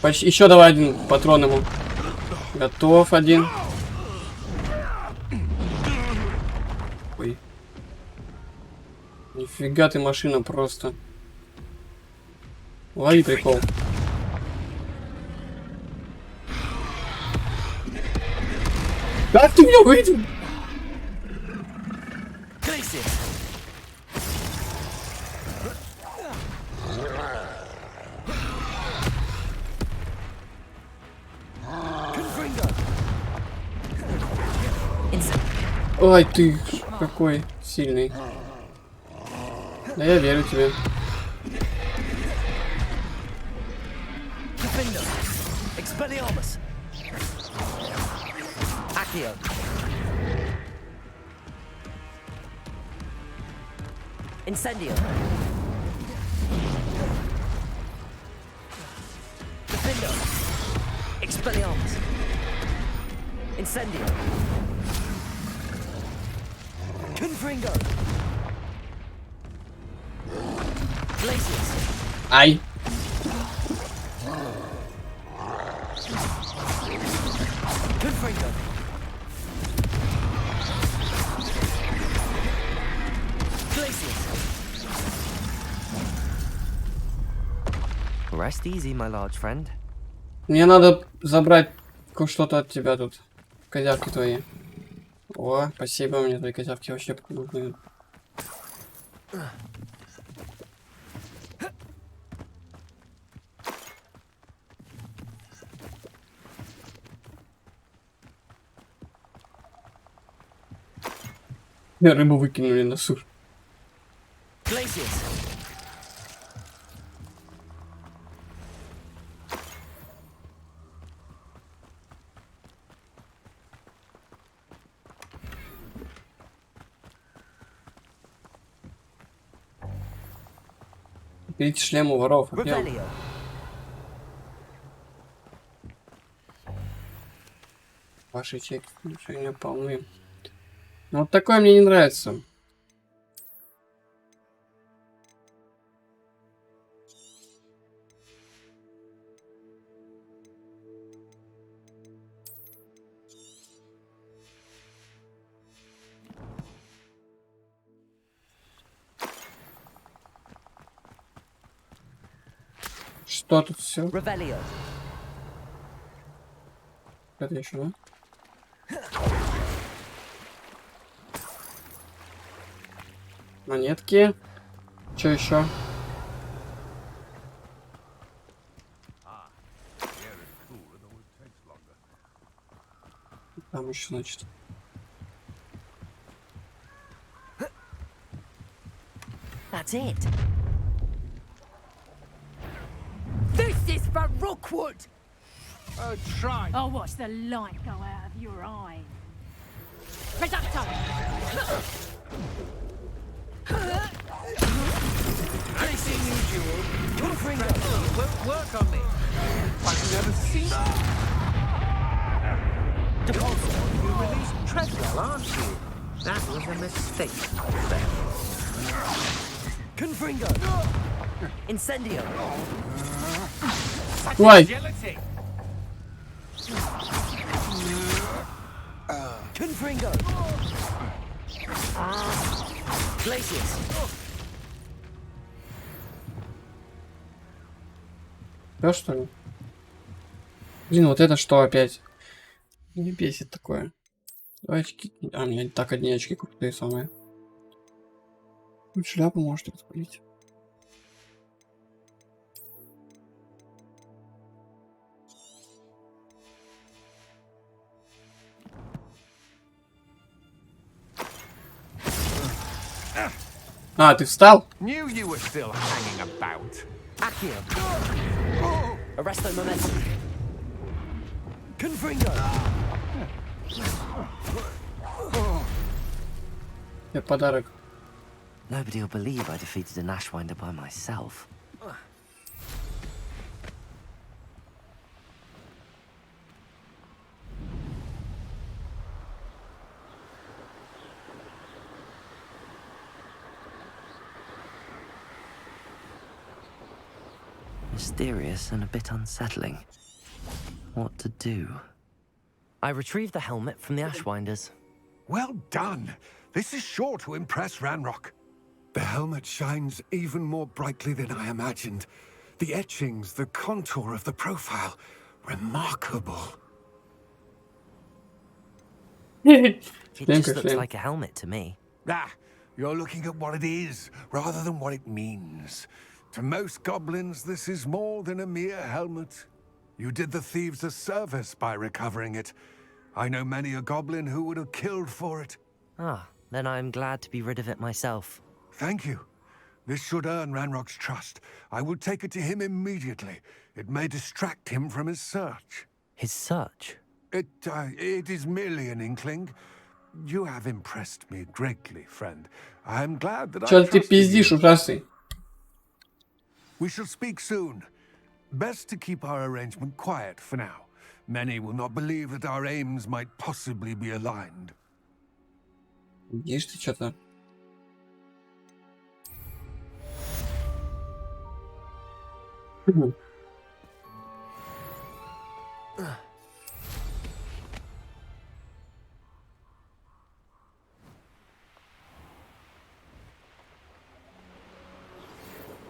Почти. Еще давай один патрон ему. Готов один. Ой. Нифига ты машина просто. Лови прикол. Как ты меня увидел? Ой, ты какой сильный. Да я верю тебе. Incendio. Defendo. Expelliarmus. Incendio. Confringo. Glacius. Ай. Confringo. Glacius. Rest easy, my large friend. Мне надо забрать что-то от тебя тут. Козявки твои. О, спасибо, мне твои козявки вообще нужны. Рыбу выкинули на суш. Берите шлем у воров. Ваши чеки решения полны. Ну, вот такое мне не нравится. Что тут все? Это еще, да? Монетки. Что еще? Там еще, значит. That's it. This is for Rookwood! Oh, try. I'll watch the light go out of your eye. Reducto! Anything usual. Won't work on me. I've never seen you released Treadwell, aren't you? That was a mistake, my friend. Confringo. Incendio. Why? Confringo. Glacius. Да что ли? Блин, вот это что опять? Не бесит такое. Давай очки. А, у меня так одни очки крутые самые. Тут шляпу можете распылить. А, ты встал? Knew you were still hanging about. Accio. Arresto momentum. Confringo. Я подарок. Nobody will believe I defeated an Ashwinder by myself. Mysterious and a bit unsettling. What to do? I retrieved the helmet from the Ashwinders. Well done. This is sure to impress Ranrock. The helmet shines even more brightly than I imagined. The etchings, the contour of the profile, remarkable. It just looks like a helmet to me. Ah, you're looking at what it is, rather than what it means. To most goblins, this is more than a mere helmet. You did the thieves a service by recovering it. I know many a goblin who would have killed for it. Ah, then I'm glad to be rid of it myself. Thank you. This should earn Ranrock's trust. I will take it to him immediately. It may distract him from his search. His search? It is merely an inkling. You have impressed me greatly, friend. I am glad that I Чё ты trusted пиздишь, you. ужасный? We shall speak soon. Best to keep our arrangement quiet for now. Many will not believe that our aims might possibly be aligned. Видишь ты что-то?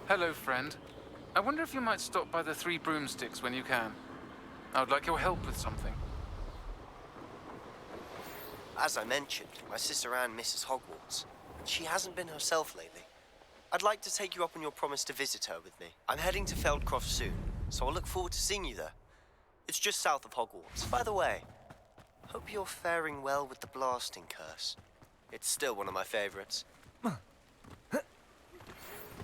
Hello, friend. I wonder if you might stop by the Three Broomsticks when you can. I would like your help with something. As I mentioned, my sister Anne misses Hogwarts, and she hasn't been herself lately. I'd like to take you up on your promise to visit her with me. I'm heading to Feldcroft soon, so I'll look forward to seeing you there. It's just south of Hogwarts. By the way, hope you're faring well with the blasting curse. It's still one of my favorites.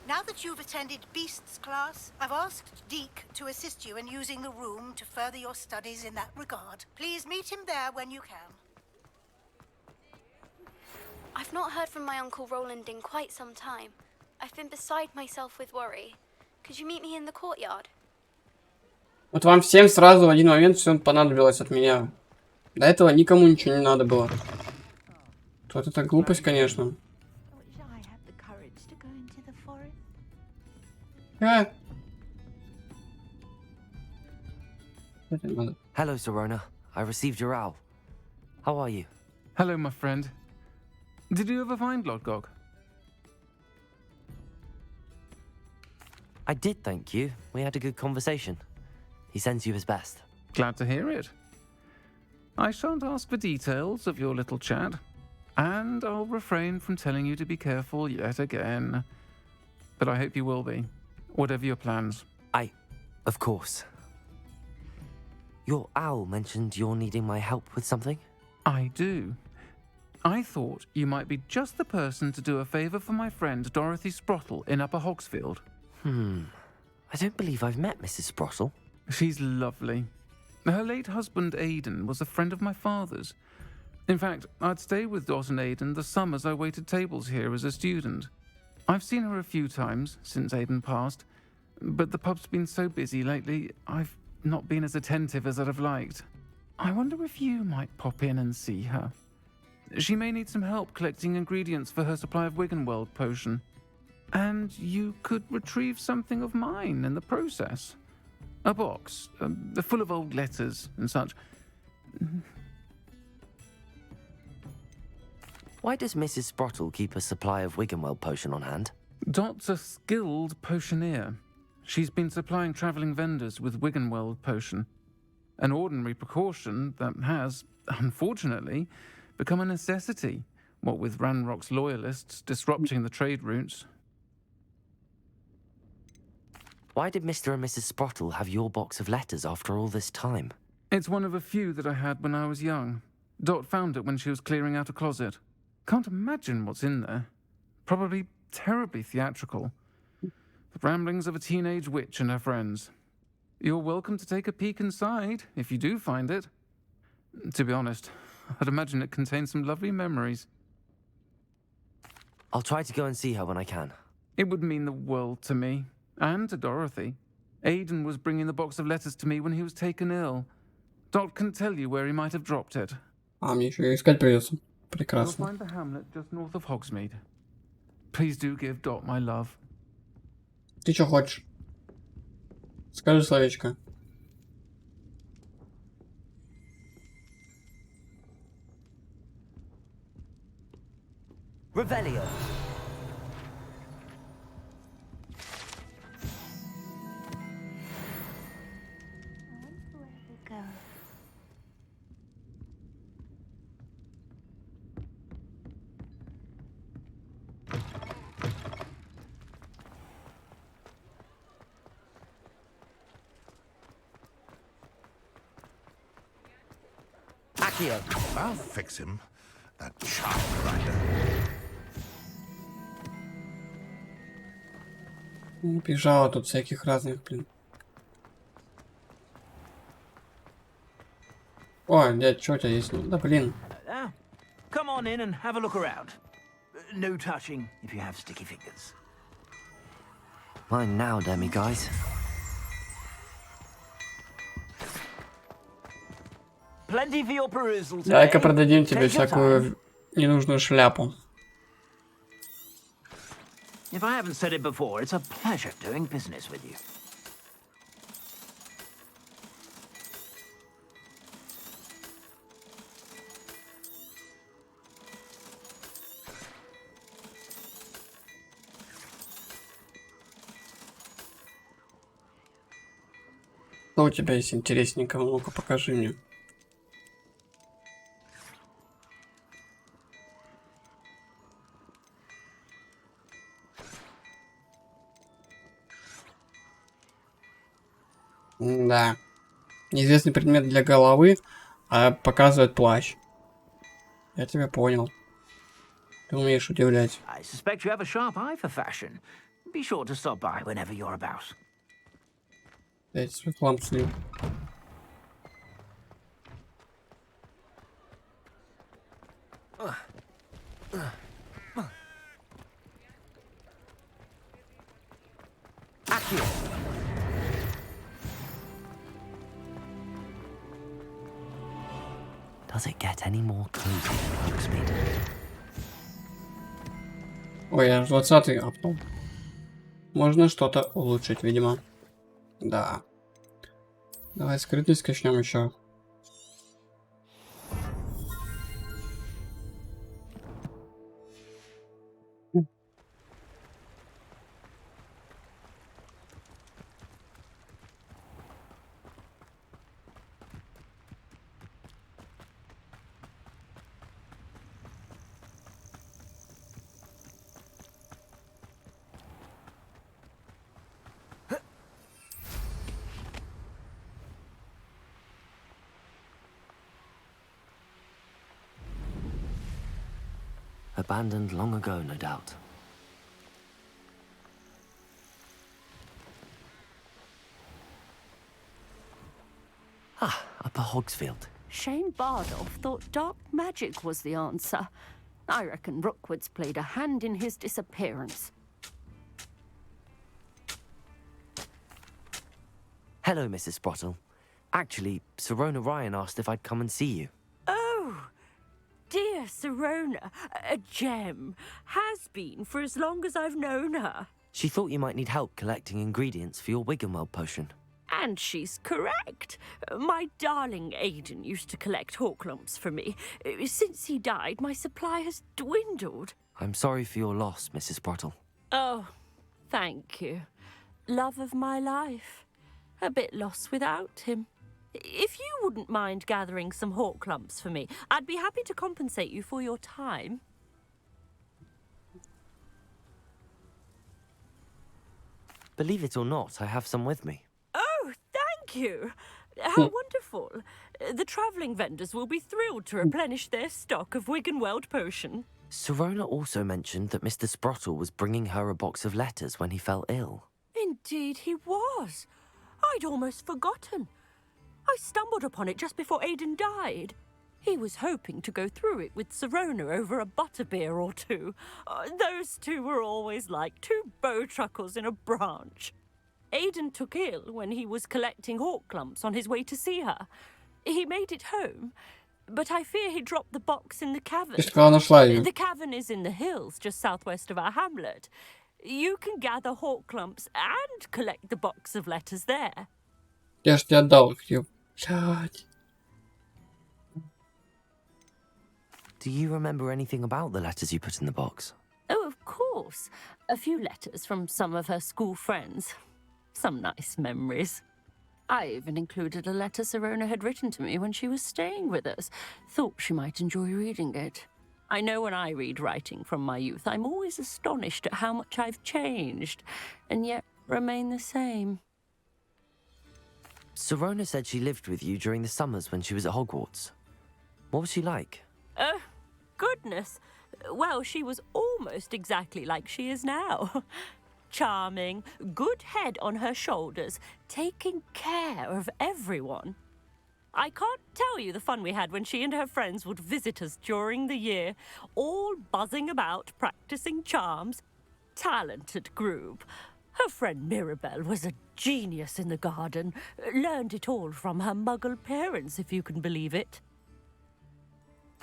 Now that you've attended Beasts class, I've asked Deke to assist you in using the room to further your studies in that regard. Please meet him there when you can. I've not heard from my Uncle Roland in quite some time. I've been beside myself with worry. Could you meet me in the courtyard? Вот вам всем сразу в один момент все понадобилось от меня. До этого никому ничего не надо было. Вот это глупость, конечно. Hello, Serona. I received your owl. How are you? Hello, my friend. Did you ever find Lodgok? I did, thank you. We had a good conversation. He sends you his best. Glad to hear it. I shan't ask for details of your little chat, and I'll refrain from telling you to be careful yet again. But I hope you will be, whatever your plans. Of course. Your owl mentioned you're needing my help with something? I do. I thought you might be just the person to do a favour for my friend Dorothy Sprottle in Upper Hogsfield. I don't believe I've met Mrs. Sprottle. She's lovely. Her late husband Aidan was a friend of my father's. In fact, I'd stay with Dot and Aidan the summers I waited tables here as a student. I've seen her a few times since Aidan passed, but the pub's been so busy lately, I've not been as attentive as I'd have liked. I wonder if you might pop in and see her. She may need some help collecting ingredients for her supply of Wiggenweld potion. And you could retrieve something of mine in the process. A box, full of old letters and such. Why does Mrs. Sprottle keep a supply of Wiggenweld potion on hand? Dot's a skilled potioneer. She's been supplying travelling vendors with Wiggenweld potion. An ordinary precaution that has, unfortunately, become a necessity, what with Ranrock's loyalists disrupting the trade routes. Why did Mr. and Mrs. Sprottle have your box of letters after all this time? It's one of a few that I had when I was young. Dot found it when she was clearing out a closet. Can't imagine what's in there. Probably terribly theatrical. The ramblings of a teenage witch and her friends. You're welcome to take a peek inside, if you do find it. To be honest, I'd imagine it contains some lovely memories. I'll try to go and see her when I can. It would mean the world to me. And to Dorothy. Aidan was bringing the box of letters to me when he was taken ill. Dot can tell you where he might have dropped it. Мне еще искать придется. You'll Прекрасно. find the hamlet just north of Hogsmeade. Please do give Dot my love. Ты что хочешь? Скажи словечко. Revelio. Accio. I'll fix him. That child rider. Бежало тут всяких разных, блин. О, дядь, что у тебя есть? Да, блин. Now, come on in and have a look around. No touching if you have sticky fingers. Mine now, demi guys. Plenty for your perusal today. Дай-ка продадим тебе Take your time. всякую ненужную шляпу. If I haven't said it before, it's a pleasure doing business with you. Что у тебя есть интересненького? Ну-ка, покажи мне. Да. Неизвестный предмет для головы, а показывает плащ. Я тебя понял. Ты умеешь удивлять. I suspect you have a sharp eye for fashion. Be sure to stop by whenever you're about. Я свой хлам слил. Accio. Does it get any more cozy than Hogsmeade? Ой, я 20-й апнул. Можно что-то улучшить, видимо. Да. Давай скрытность качнем еще. Abandoned long ago, no doubt. Ah, Upper Hogsfield. Shane Bardolph thought dark magic was the answer. I reckon Rookwood's played a hand in his disappearance. Hello, Mrs. Sprottle. Actually, Sirona Ryan asked if I'd come and see you. Oh, dear Sirona, a gem. Has been for as long as I've known her. She thought you might need help collecting ingredients for your Wiggenweld potion. And she's correct. My darling Aidan used to collect hawk lumps for me. Since he died, my supply has dwindled. I'm sorry for your loss, Mrs. Sprottle. Oh, thank you. Love of my life. A bit lost without him. If you wouldn't mind gathering some hawk lumps for me, I'd be happy to compensate you for your time. Believe it or not, I have some with me. Oh, thank you. How wonderful. The travelling vendors will be thrilled to replenish their stock of Wiggenweld potion. Sirona also mentioned that Mr. Sprottle was bringing her a box of letters when he fell ill. Indeed he was. I'd almost forgotten. I stumbled upon it just before Aidan died. He was hoping to go through it with Sirona over a butterbeer or two. Those two were always like two bowtruckles in a branch. Aidan took ill when he was collecting hawk lumps on his way to see her. He made it home, but I fear he dropped the box in the cavern. The cavern is in the hills just southwest of our hamlet. You can gather hawk lumps and collect the box of letters there. Я ж тебе отдал их, блядь. Do you remember anything about the letters you put in the box? Oh, of course. A few letters from some of her school friends. Some nice memories. I even included a letter Sirona had written to me when she was staying with us. Thought she might enjoy reading it. I know when I read writing from my youth, I'm always astonished at how much I've changed, and yet remain the same. Sirona said she lived with you during the summers when she was at Hogwarts. What was she like? Goodness. Well, she was almost exactly like she is now. Charming, good head on her shoulders, taking care of everyone. I can't tell you the fun we had when she and her friends would visit us during the year, all buzzing about, practicing charms. Talented group. Her friend Mirabelle was a genius in the garden. Learned it all from her muggle parents, if you can believe it.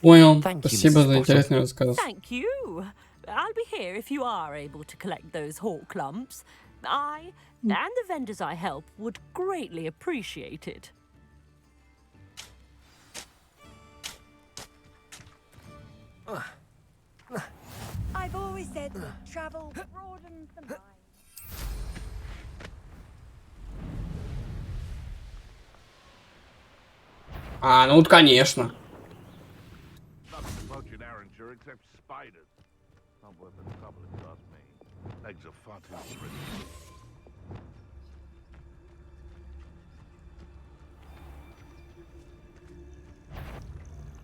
Понял. Спасибо за интересный рассказ. Thank you. I'll be here if you are able to collect those hawk lumps. I and the vendors I help would greatly appreciate it. I've always said that travel broadens the mind. А, ну вот конечно.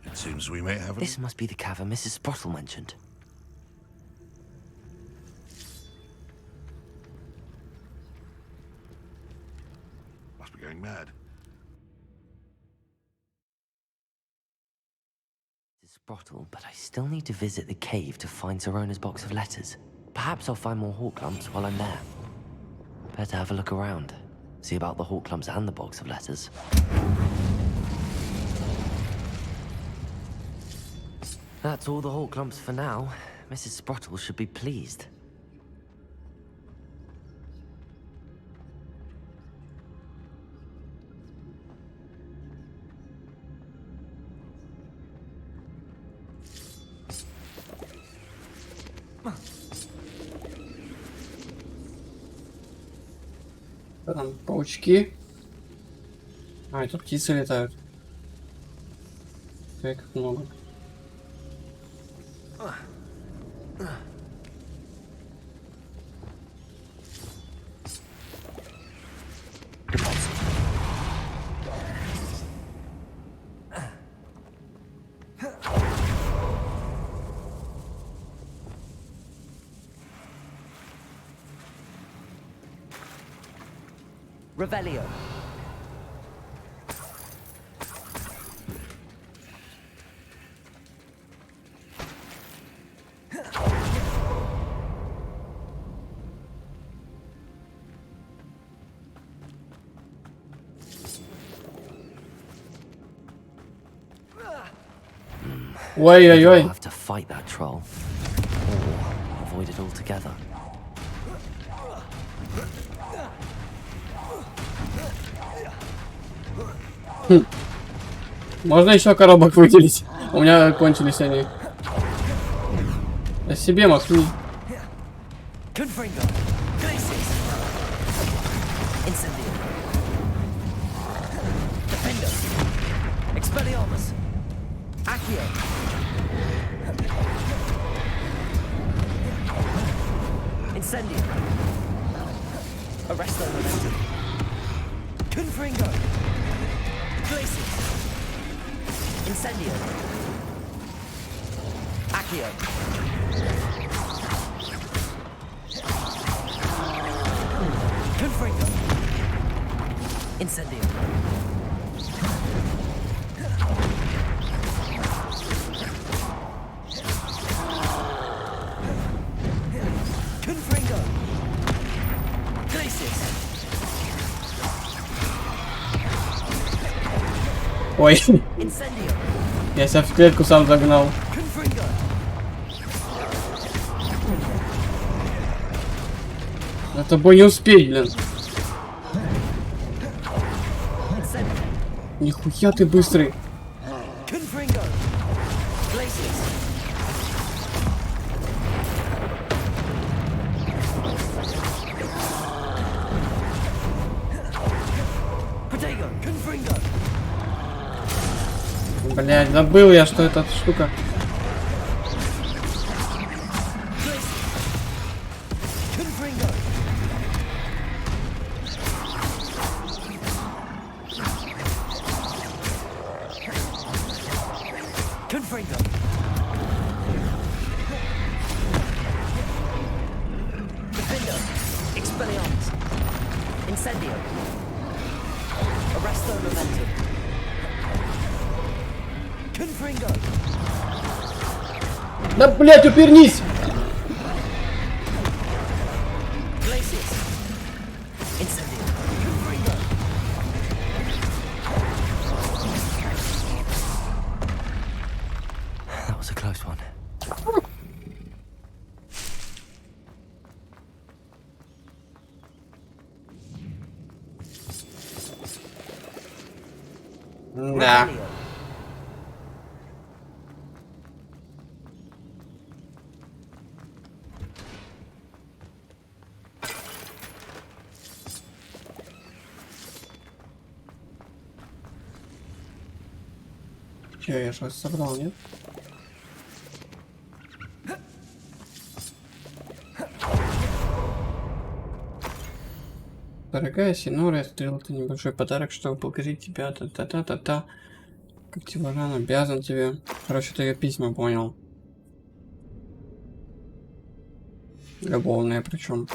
It seems we may have This must be the cavern Mrs. Sprottle mentioned. Must be going mad. Mrs. Sprottle, but I still need to visit the cave to find Zerona's box of letters. Perhaps I'll find more hawk lumps while I'm there. Better have a look around. See about the hawk lumps and the box of letters. That's all the hawk lumps for now. Mrs. Sprottle should be pleased. Там паучки. А, и тут птицы летают. Как много. Revelio. Ой-ой-ой. I'll have to fight that troll, or avoid it altogether. Можно еще коробок выделить? У меня кончились они. Я себе махни. Incendio. Arresto momentum. Confringo. Glacius. Incendio. Accio. Confringo. Incendio. Confringo. Glacius. Ой. Incendio. Я себя в клетку сам загнал. Confringo. За тобой не успеть, блин. Нихуя ты быстрый. Confringo. Glacius. Protego. Confringo. Блять, забыл я, что эта штука. Confringo. Confringo. Defender. Expelliarmus. Incendio. Arresto momentum. Confringo. Да, блядь, упернись! Glacius. Incendio. Confringo. That was a close one. Да. Че, я же вас собрал, нет? Дорогая Синора, я сделал тебе небольшой подарок, чтобы поблагодарить тебя. Та-та-та-та-та. Как Тиваран обязан тебе. Короче, ты ее письма понял. Любовные причем.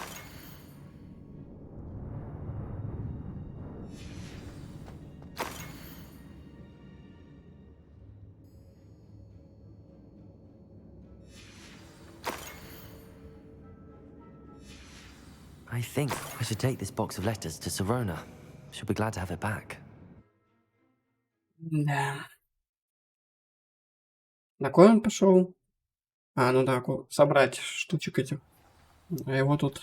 I think I should take this box of letters to Sirona. She'll be glad to have it back. Да. На кой он пошел? А, ну да, собрать штучек этих. А его тут.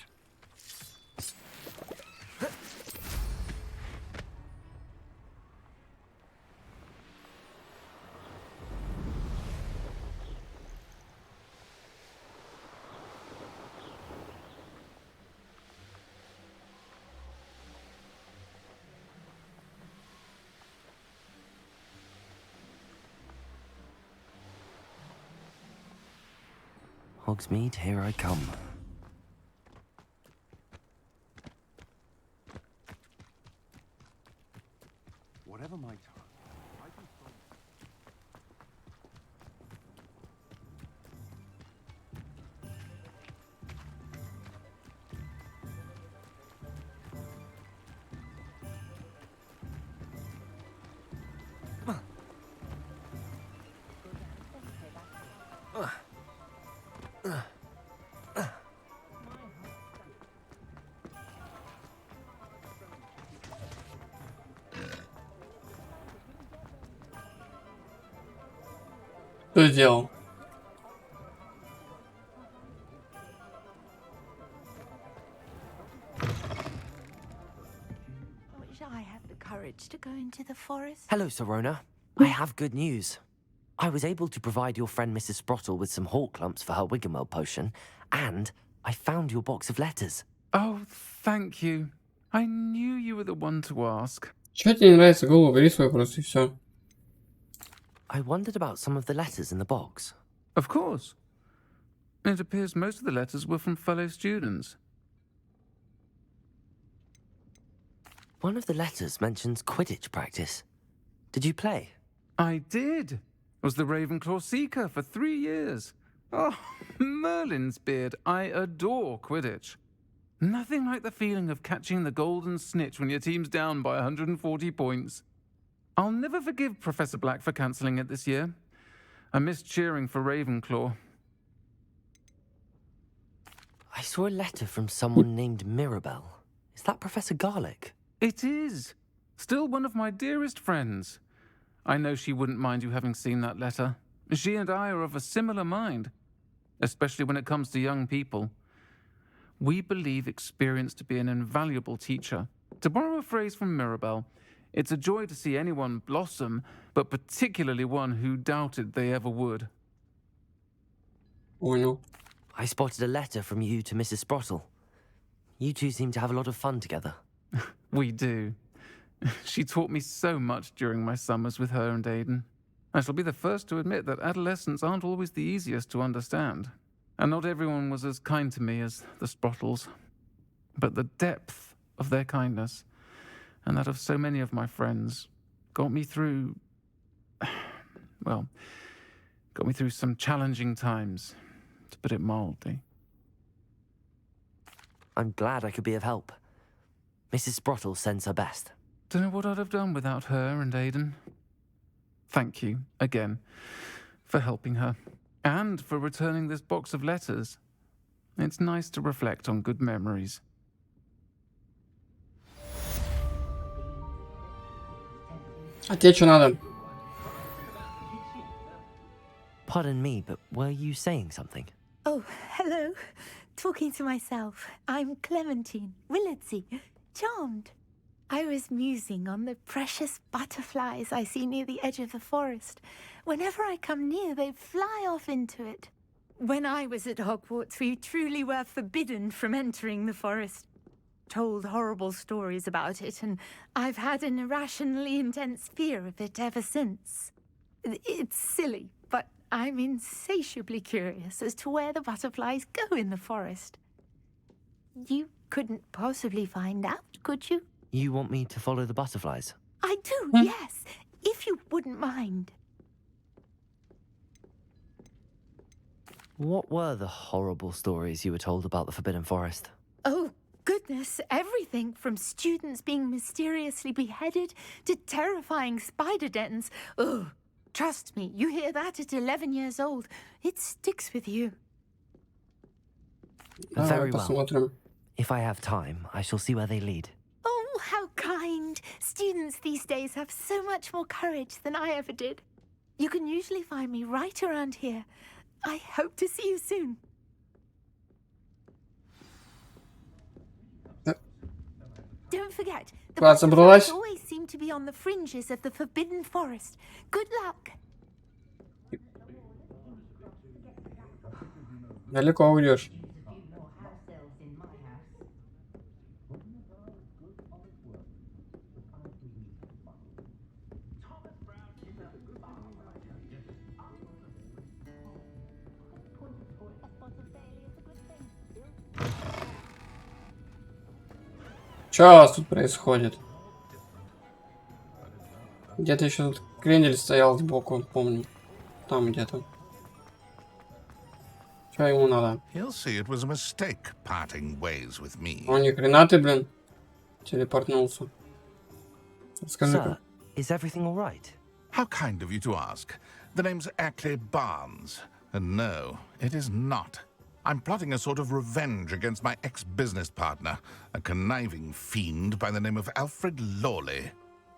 Hogsmeade, here I come. Whatever my time. Что сделал? Wish I had the courage to go into the forest. Hello, Sirona. I have good news. I was able to provide your friend Mrs. Sprottle with some hawk lumps for her Wiggenweld potion, and I found your box of letters. Oh, thank you. I knew you were the one to ask. Чё тебе не нравится? Голову бери свою просто и все. I wondered about some of the letters in the box. Of course. It appears most of the letters were from fellow students. One of the letters mentions Quidditch practice. Did you play? I did. Was the Ravenclaw Seeker for 3 years. Oh, Merlin's beard. I adore Quidditch. Nothing like the feeling of catching the golden snitch when your team's down by 140 points. I'll never forgive Professor Black for cancelling it this year. I missed cheering for Ravenclaw. I saw a letter from someone named Mirabelle. Is that Professor Garlick? It is. Still one of my dearest friends. I know she wouldn't mind you having seen that letter. She and I are of a similar mind, especially when it comes to young people. We believe experience to be an invaluable teacher. To borrow a phrase from Mirabelle, it's a joy to see anyone blossom, but particularly one who doubted they ever would. Oh no. I spotted a letter from you to Mrs. Sprottle. You two seem to have a lot of fun together. We do. She taught me so much during my summers with her and Aidan. I shall be the first to admit that adolescents aren't always the easiest to understand. And not everyone was as kind to me as the Sprottles. But the depth of their kindness, and that of so many of my friends, got me through... Well, Got me through some challenging times, to put it mildly. I'm glad I could be of help. Mrs. Sprottle sends her best. Don't know what I'd have done without her and Aiden. Thank you, again, for helping her, and for returning this box of letters. It's nice to reflect on good memories. А тебе что надо? Pardon me, but were you saying something? Oh, hello. Talking to myself. I'm Clementine, Willardsey, charmed. I was musing on the precious butterflies I see near the edge of the forest. Whenever I come near, they fly off into it. When I was at Hogwarts, we truly were forbidden from entering the forest. Told horrible stories about it, and I've had an irrationally intense fear of it ever since. It's silly, but I'm insatiably curious as to where the butterflies go in the forest. You couldn't possibly find out, could you? You want me to follow the butterflies? I do, yes, if you wouldn't mind. What were the horrible stories you were told about the Forbidden Forest? Oh, goodness, everything from students being mysteriously beheaded to terrifying spider dens. Oh, trust me, you hear that at 11 years old. It sticks with you. Very well. If I have time, I shall see where they lead. Oh, how kind. Students these days have so much more courage than I ever did. You can usually find me right around here. I hope to see you soon. Don't forget, the butterflies always seem to be on the fringes of the Forbidden Forest. Good luck. Далеко уйдешь. Что у вас тут происходит? Где-то еще тут крендель стоял сбоку, помню. Там где-то. Что ему надо? He'll see it was a mistake parting ways with me. О, ни хрена ты, блин, телепортнулся. Расскажи-ка. Is everything all right? How kind of you to ask. The name's Ackley Barnes. And no, it is not. I'm plotting a sort of revenge against my ex-business partner, a conniving fiend by the name of Alfred Lawley.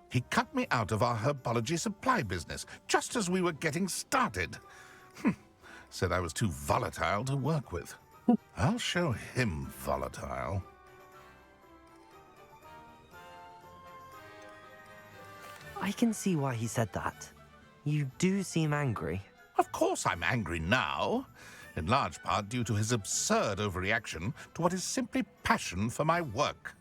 He cut me out of our herbology supply business, just as we were getting started. Said I was too volatile to work with. I'll show him volatile. I can see why he said that. You do seem angry. Of course I'm angry now. In large part due to his absurd overreaction to what is simply passion for my work.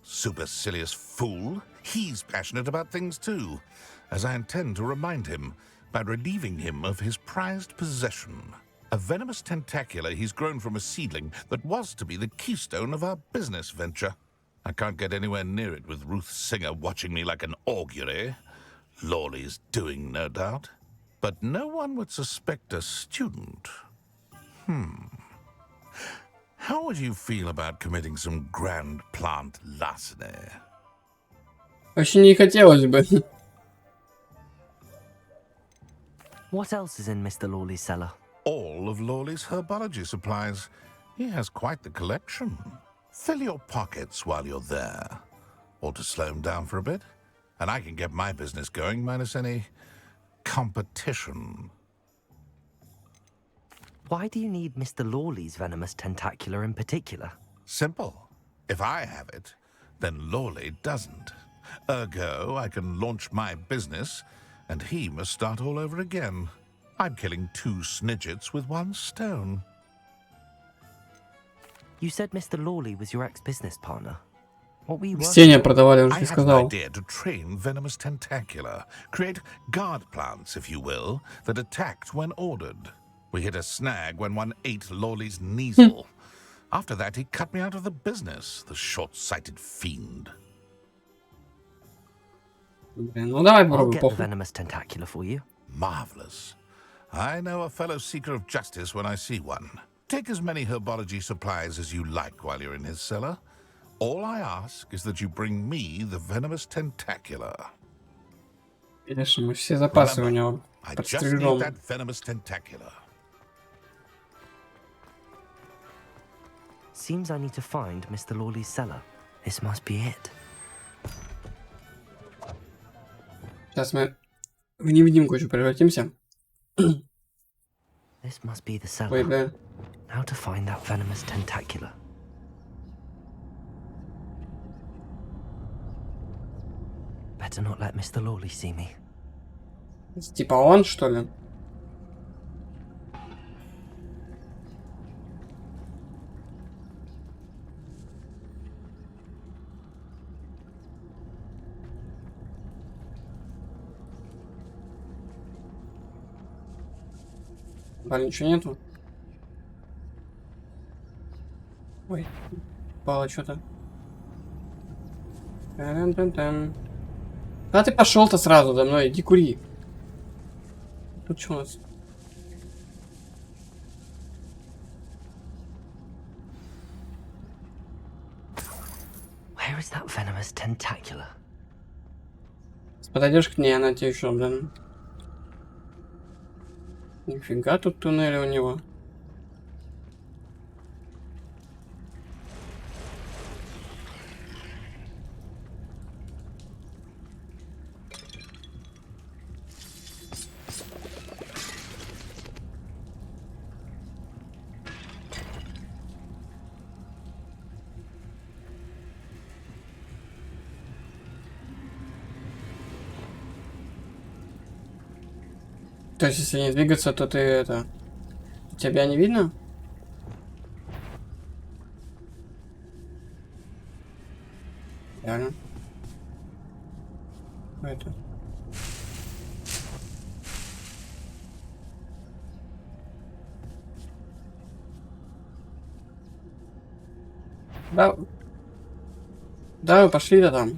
Supercilious fool. He's passionate about things too, as I intend to remind him by relieving him of his prized possession. A venomous tentacula he's grown from a seedling that was to be the keystone of our business venture. I can't get anywhere near it with Ruth Singer watching me like an augury. Lawley's doing, no doubt. But no one would suspect a student. How would you feel about committing some grand plant larceny? Вообще не хотелось бы. What else is in Mr. Lawley's cellar? All of Lawley's herbology supplies. He has quite the collection. Fill your pockets while you're there. Or to slow him down for a bit. And I can get my business going minus any competition. Why do you need Mr. Lawley's venomous tentacula in particular? Simple. If I have it, then Lawley doesn't. Ergo, I can launch my business, and he must start all over again. I'm killing 2 snidgets with 1 stone. You said Mr. Lawley was your ex-business partner. What were you Растения продавали, уже I had an сказал. idea to train venomous tentacula. Create guard plants, if you will, that attacked when ordered. We hit a snag when one ate Lawley's Kneasel. After that, he cut me out of the business, the short-sighted fiend. Ну давай I'll попробуй, get the похуй. venomous tentacula for you. Marvelous. I know a fellow seeker of justice when I see one. Take as many herbology supplies as you like while you're in his cellar. All I ask is that you bring me the venomous tentacula. Конечно, мы все запасы у него I just need подстрижем. that venomous tentacula. Seems I need to find Mr. Lawley's cellar. This must be it. Сейчас мы в невидимку еще превратимся. This must be the cellar. Ой, да. How to find that venomous tentacula? Better not let Mr. Lawley see me. Типа он, что ли? Блин, ничего нету. Ой, упало что-то. А ты пошел-то сразу за мной, иди кури. Тут что у нас? Where is that venomous tentacula? Подойдешь к ней, она тебе еще, блин. Нифига тут туннели у него. То есть, если не двигаться, то ты это... Тебя не видно? Реально. Это... Да. Да, вы пошли-то там.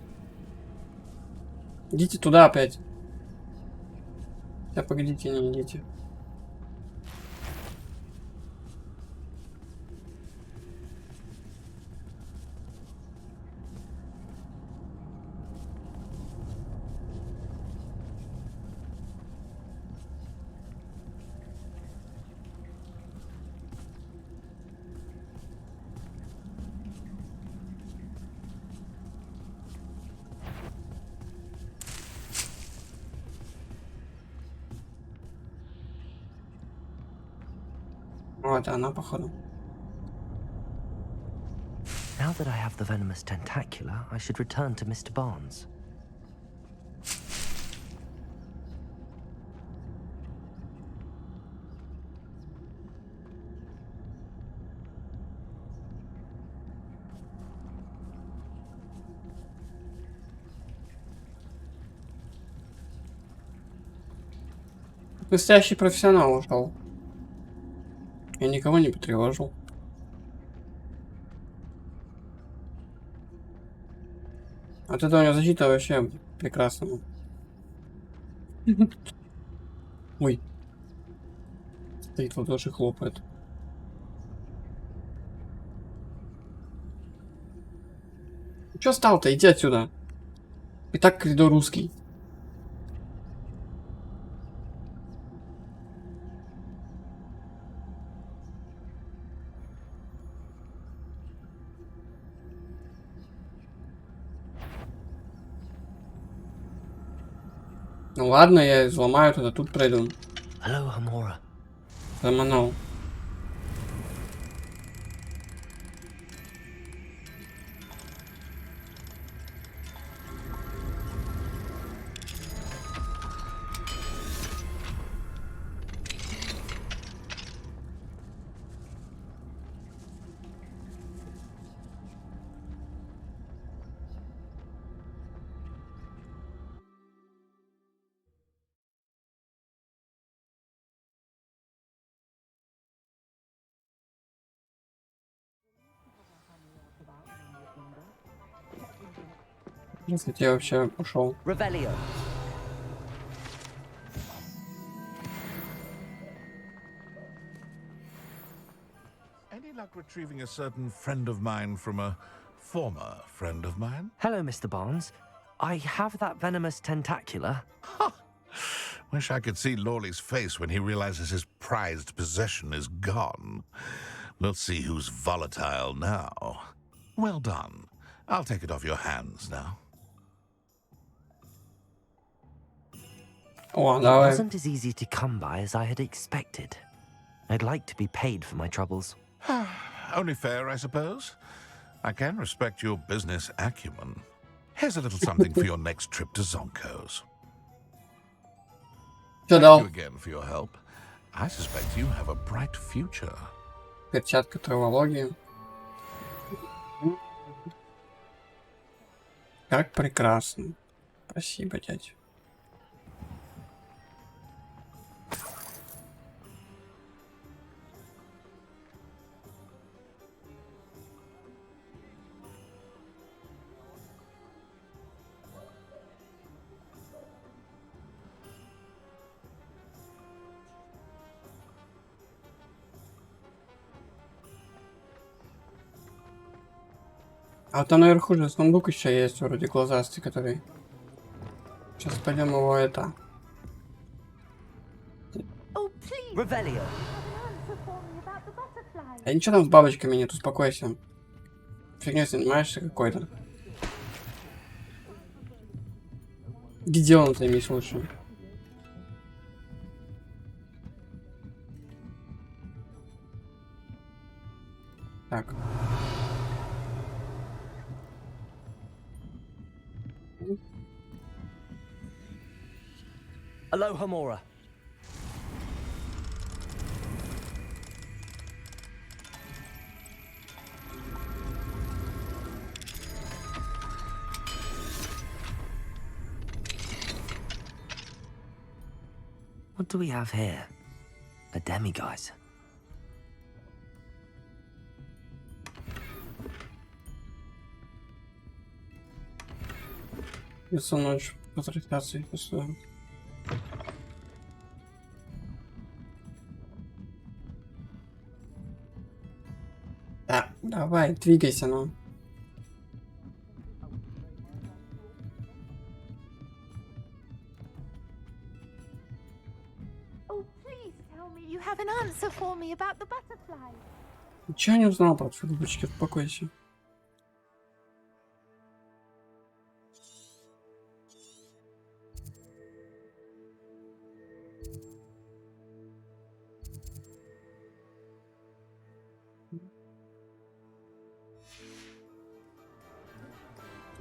Идите туда опять. Да погодите, не идите. Вот она, походу. Now that I have the venomous tentacula, I should return to Mr. Barnes. Настоящий профессионал ушел. Я никого не потревожил. От этого у него защита вообще прекрасная. Ой. Стоит в ладоши, хлопает. Че стал-то? Иди отсюда. И так коридор узкий. Ну ладно, я взломаю туда, тут пройду. Hello, Hamora. Заманул. Если я вообще ушел. like retrieving a certain friend of mine from a former friend of mine? Hello, Mr. Barnes. I have that venomous tentacula. Wish I could see Lawley's face when he realizes his prized possession is gone. We'll see who's volatile now. Well done. I'll take it off your hands now. It wasn't as easy to come by as I had expected. I'd like to be paid for my troubles. Only fair, I suppose. I can respect your business acumen. Here's a little something for your next trip to Zonko's. Thank you again for your help. I suspect you have a bright future. Перчатка травологии. Как прекрасно. Спасибо, дядя. А там наверху же сундук еще есть, вроде глазастый, который... Сейчас пойдем его это... А ничего там с бабочками нет, успокойся. Фигня занимаешься какой-то. Где он, займись лучше. Так. Aloha, Mora. What do we have here? A demiguise. Я со мной еще возвращаться и посмотрим. Да, давай, двигайся, ну. Oh, please tell me you have an answer for me about the butterfly. Ничего не узнал про фигурочки, успокойся.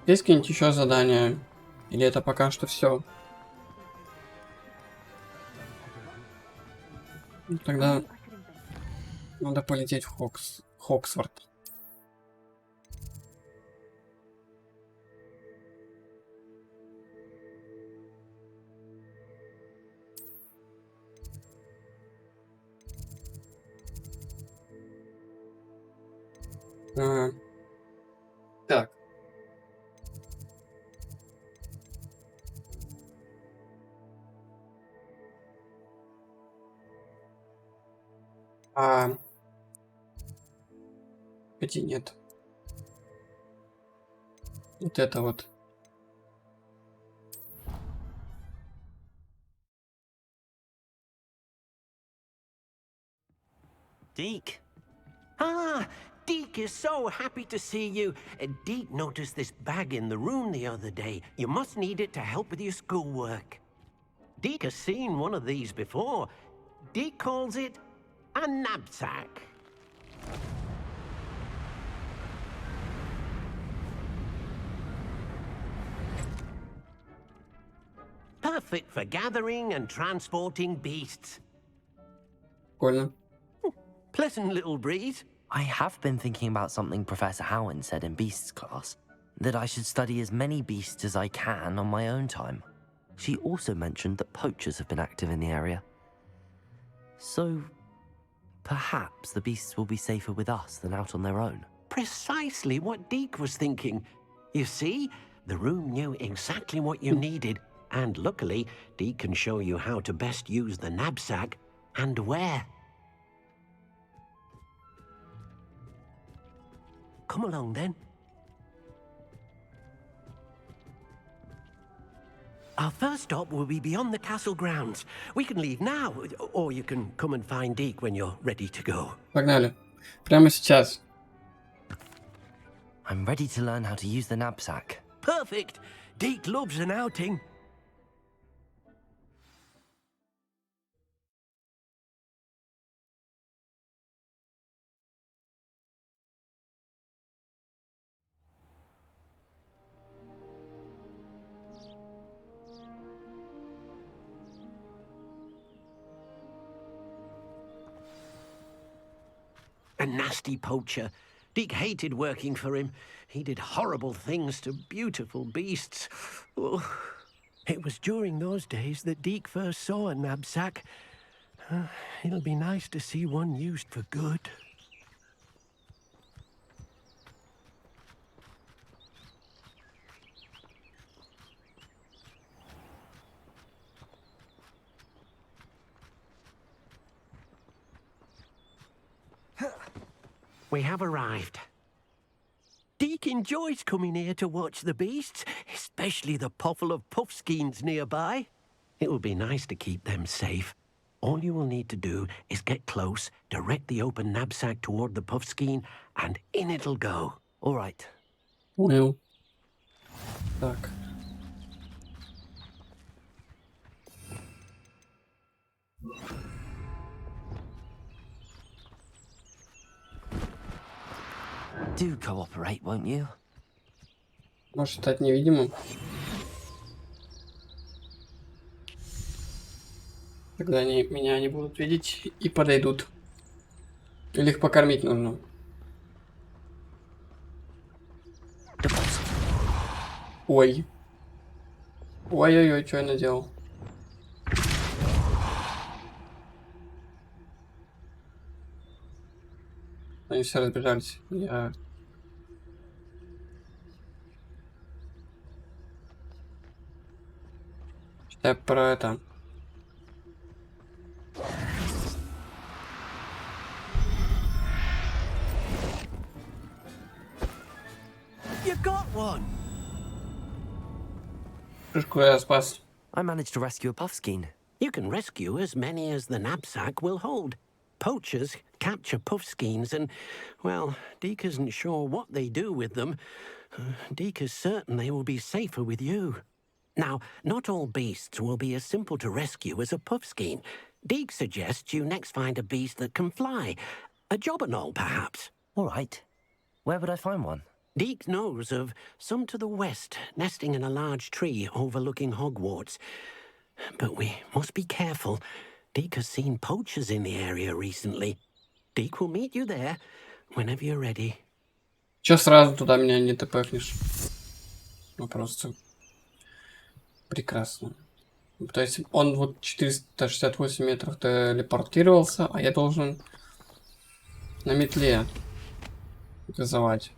Есть какие-нибудь еще задания? Или это пока что все? Тогда надо полететь в Хогвартс. Так. Пяти нет. Вот это вот. Deke. Ah, Deke is so happy to see you. Deke noticed this bag in the room the other day. You must need it to help with your schoolwork. Deke has seen one of these before. Deke calls it a knapsack. Perfect for gathering and transporting beasts. Прикольно. Pleasant little breeze. I have been thinking about something Professor Howen said in Beasts class, that I should study as many beasts as I can on my own time. She also mentioned that poachers have been active in the area. So, perhaps the beasts will be safer with us than out on their own. Precisely what Deke was thinking. You see, the room knew exactly what you needed, and luckily, Deke can show you how to best use the knapsack and where. come along then. Our first stop will be beyond the castle grounds. We can leave now, or you can come and find Deke when you're ready to go. Погнали. Прямо сейчас. I'm ready to learn how to use the knapsack. Perfect. Deke loves an outing. A nasty poacher. Deke hated working for him. He did horrible things to beautiful beasts. Oh, it was during those days that Deke first saw a knapsack. It'll be nice to see one used for good. We have arrived. Deke enjoys coming here to watch the beasts, especially the potful of puffskeins nearby. It will be nice to keep them safe. All you will need to do is get close, direct the open knapsack toward the puffskein, and in it'll go. All right. Понял. Так. Do cooperate, won't you? Может стать невидимым. Тогда они меня не будут видеть и подойдут. Или их покормить нужно. Ой. Ой-ой-ой, что я наделал? Они все разбежались. Я про это. You got one. Шишку я спас. I managed to rescue a puffskein. You can rescue as many as the knapsack will hold. Poachers capture puffskeins and, well, Deke isn't sure what they do with them. Deke is certain they will be safer with you. Now, not all beasts will be as simple to rescue as a puffskein. Deke suggests you next find a beast that can fly. A jobberknoll, perhaps. All right. Where would I find one? Deke knows of some to the west, nesting in a large tree overlooking Hogwarts. But we must be careful. Deke has seen poachers in the area recently. Deke will meet you there whenever you're ready. Чё сразу туда меня не тпхнешь? Ну просто прекрасно. То есть он вот 468 метров телепортировался, а я должен на метле газовать.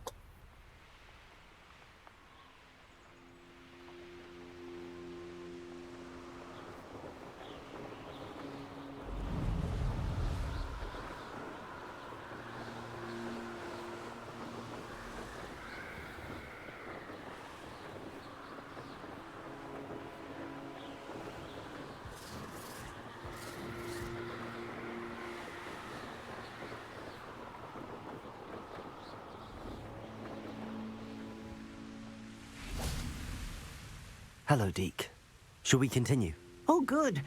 Hello, Deke. Shall we continue? Oh, good.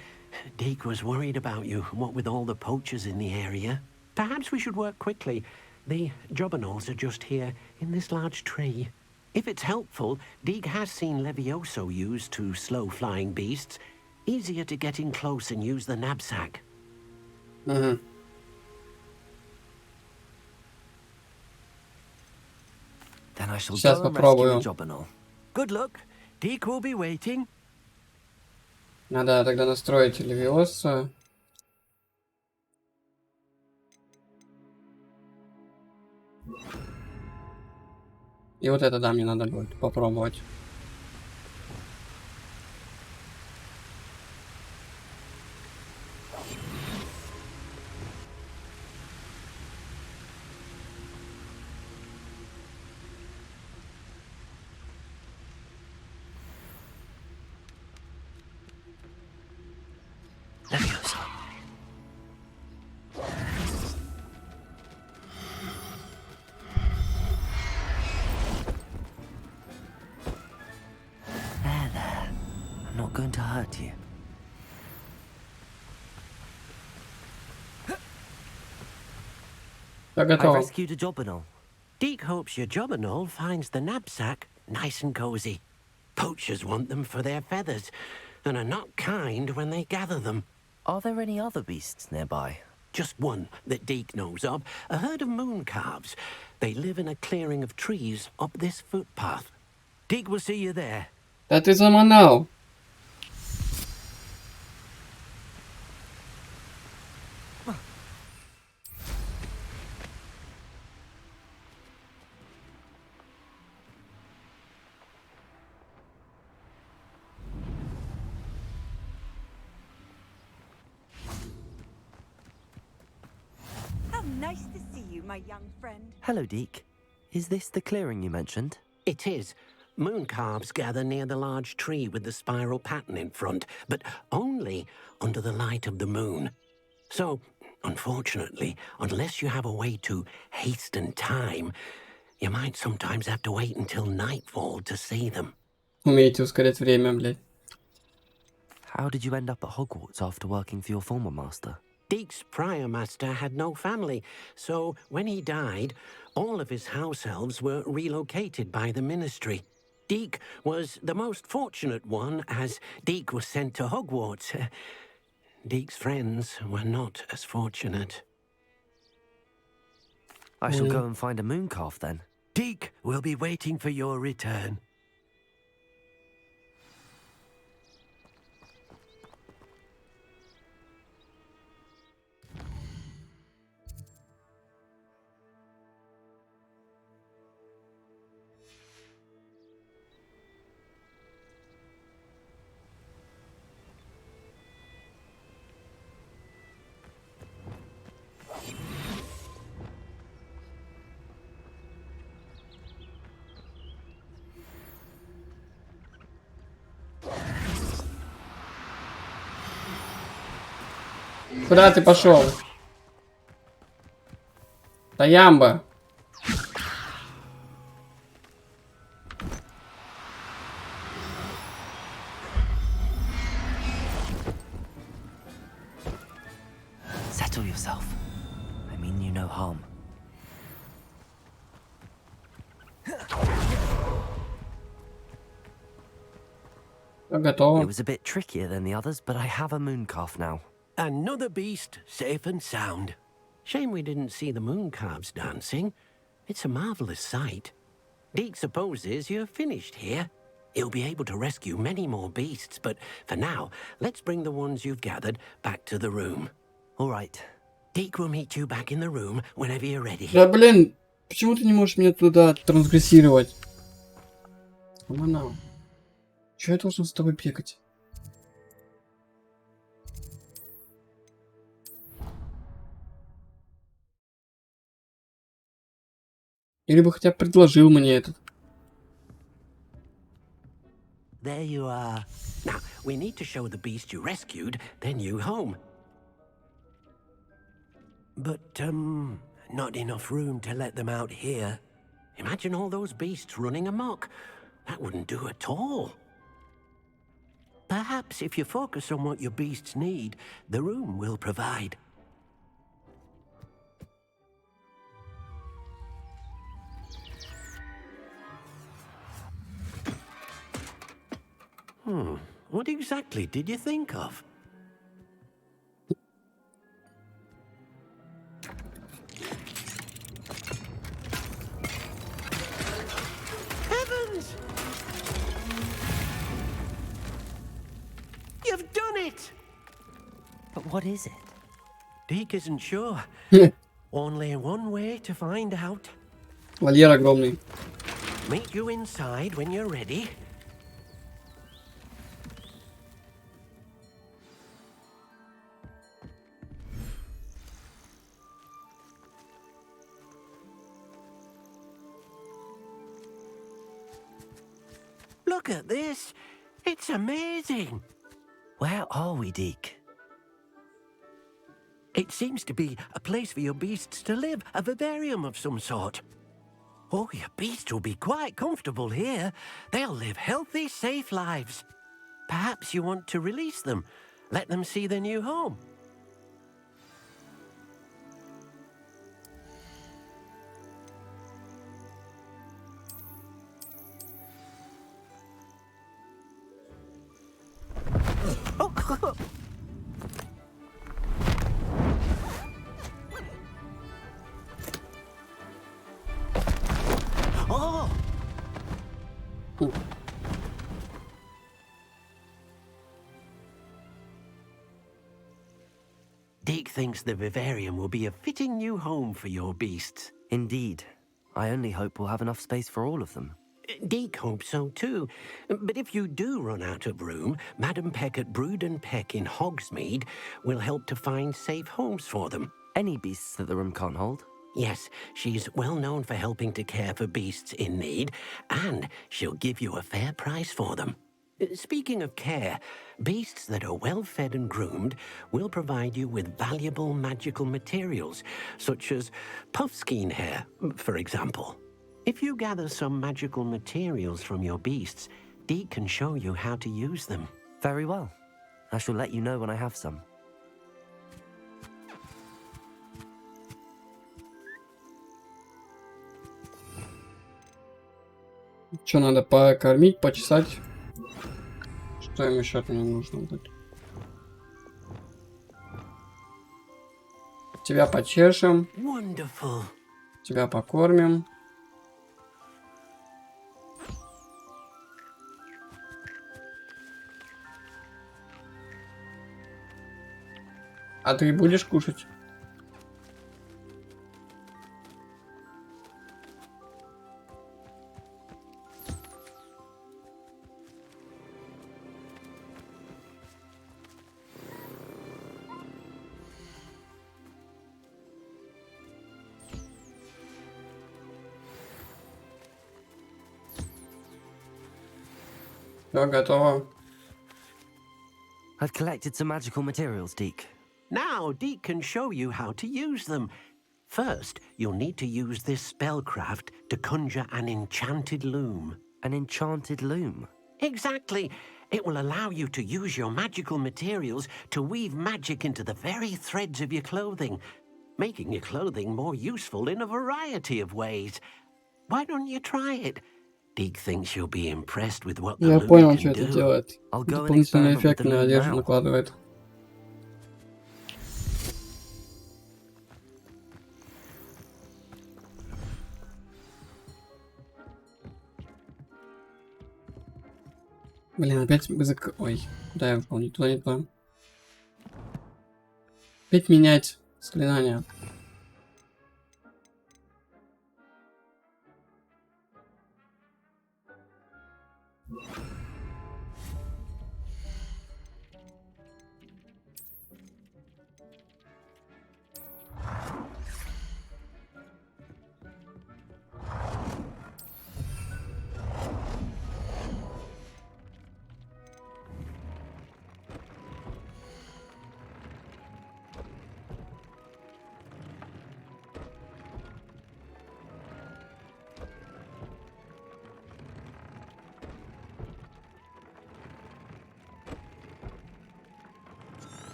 Deke was worried about you, what with all the poachers in the area. Perhaps we should work quickly. The jobberknolls are just here, in this large tree. If it's helpful, Deke has seen Levioso used to slow flying beasts. Easier to get in close and use the knapsack. Угу. Then I shall Сейчас go and попробую. rescue a jobberknoll. Good luck. Deke will be waiting. Надо тогда настроить Левиоса. И вот это, да, мне надо будет попробовать. Leviosa. There. I'm not going to hurt you. I rescued a Jobberknoll. Deke hopes your Jobberknoll finds the knapsack nice and cozy. Poachers want them for their feathers, and are not kind when they gather them. Are there any other beasts nearby? Just one that Deke knows of, a herd of moon calves. They live in a clearing of trees up this footpath. Deke will see you there. That is on now. How nice to see you, my young friend. Hello, Deke. Is this the clearing you mentioned? It is. Moon calves gather near the large tree with the spiral pattern in front, but only under the light of the moon. So, unfortunately, unless you have a way to hasten time, you might sometimes have to wait until nightfall to see them. Умеете ускорять время, блядь. How did you end up at Hogwarts after working for your former master? Deke's prior master had no family, so when he died, all of his house elves were relocated by the ministry. Deke was the most fortunate one, as Deke was sent to Hogwarts. Deke's friends were not as fortunate. I shall go and find a moon calf then. Deke will be waiting for your return. Куда ты пошел? Да ямба. Settle yourself. I mean you no harm. Готово. It was a bit trickier than the others, but I have a moon calf now. Another beast, safe and sound. Shame we didn't see the moon calves dancing. It's a marvelous sight. Deke supposes you're finished here. He'll be able to rescue many more beasts, but for now, let's bring the ones you've gathered back to the room. All right. Deke will meet you back in the room whenever you're ready. Да блин, почему ты не можешь меня туда трансгрессировать? Манау. Чё я должен с тобой бегать? Или бы хотя бы предложил мне этот. There you are. Now, we need to show the beast you rescued, then you home. But, not enough room to let them out here. Imagine all those beasts running amok. That wouldn't do at all. Perhaps if you focus on what your beasts need, the room will provide. What exactly did you think of? Heavens! You've done it! But what is it? Deke isn't sure. Only one way to find out. Вольер огромный. Meet you inside when you're ready. Look at this. It's amazing. Where are we, Deke? It seems to be a place for your beasts to live, a vivarium of some sort. Oh, your beasts will be quite comfortable here. They'll live healthy, safe lives. Perhaps you want to release them, let them see their new home. Oh! Deke thinks the vivarium will be a fitting new home for your beasts. Indeed. I only hope we'll have enough space for all of them. Deke hopes so too. But if you do run out of room, Madam Peck at Brood and Peck in Hogsmeade will help to find safe homes for them. Any beasts that the room can't hold? Yes, she's well known for helping to care for beasts in need, and she'll give you a fair price for them. Speaking of care, beasts that are well fed and groomed will provide you with valuable magical materials, such as puffskein hair, for example. If you gather some magical materials from your beasts, Deke can show you how to use them. Very well. I shall let you know when I have some. Что надо покормить, почесать? Что им еще от меня нужно будет? Тебя почешем. Wonderful. Тебя покормим. А ты будешь кушать? Все, готово. I've collected some magical materials, Deke. Now, Deke can show you how to use them. First, you'll need to use this spellcraft to conjure an enchanted loom. An enchanted loom? Exactly. It will allow you to use your magical materials to weave magic into the very threads of your clothing, making your clothing more useful in a variety of ways. Why don't you try it? Deke thinks you'll be impressed with what the Я loom понял, can что это do. делает. I'll go and Дополнительный experiment with эффект the на loom одежду now. накладывает. Блин, опять язык... Ой, куда я ушел? Не туда, не туда. Опять менять заклинания.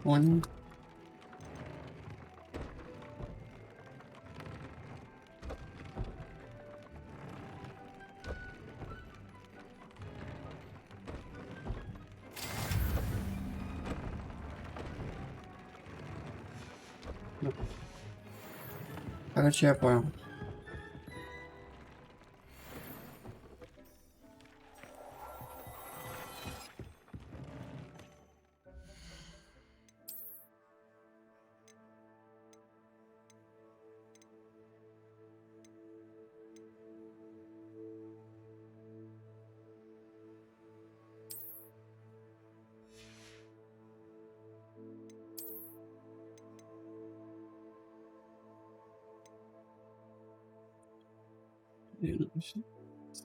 Понял. Короче, я понял.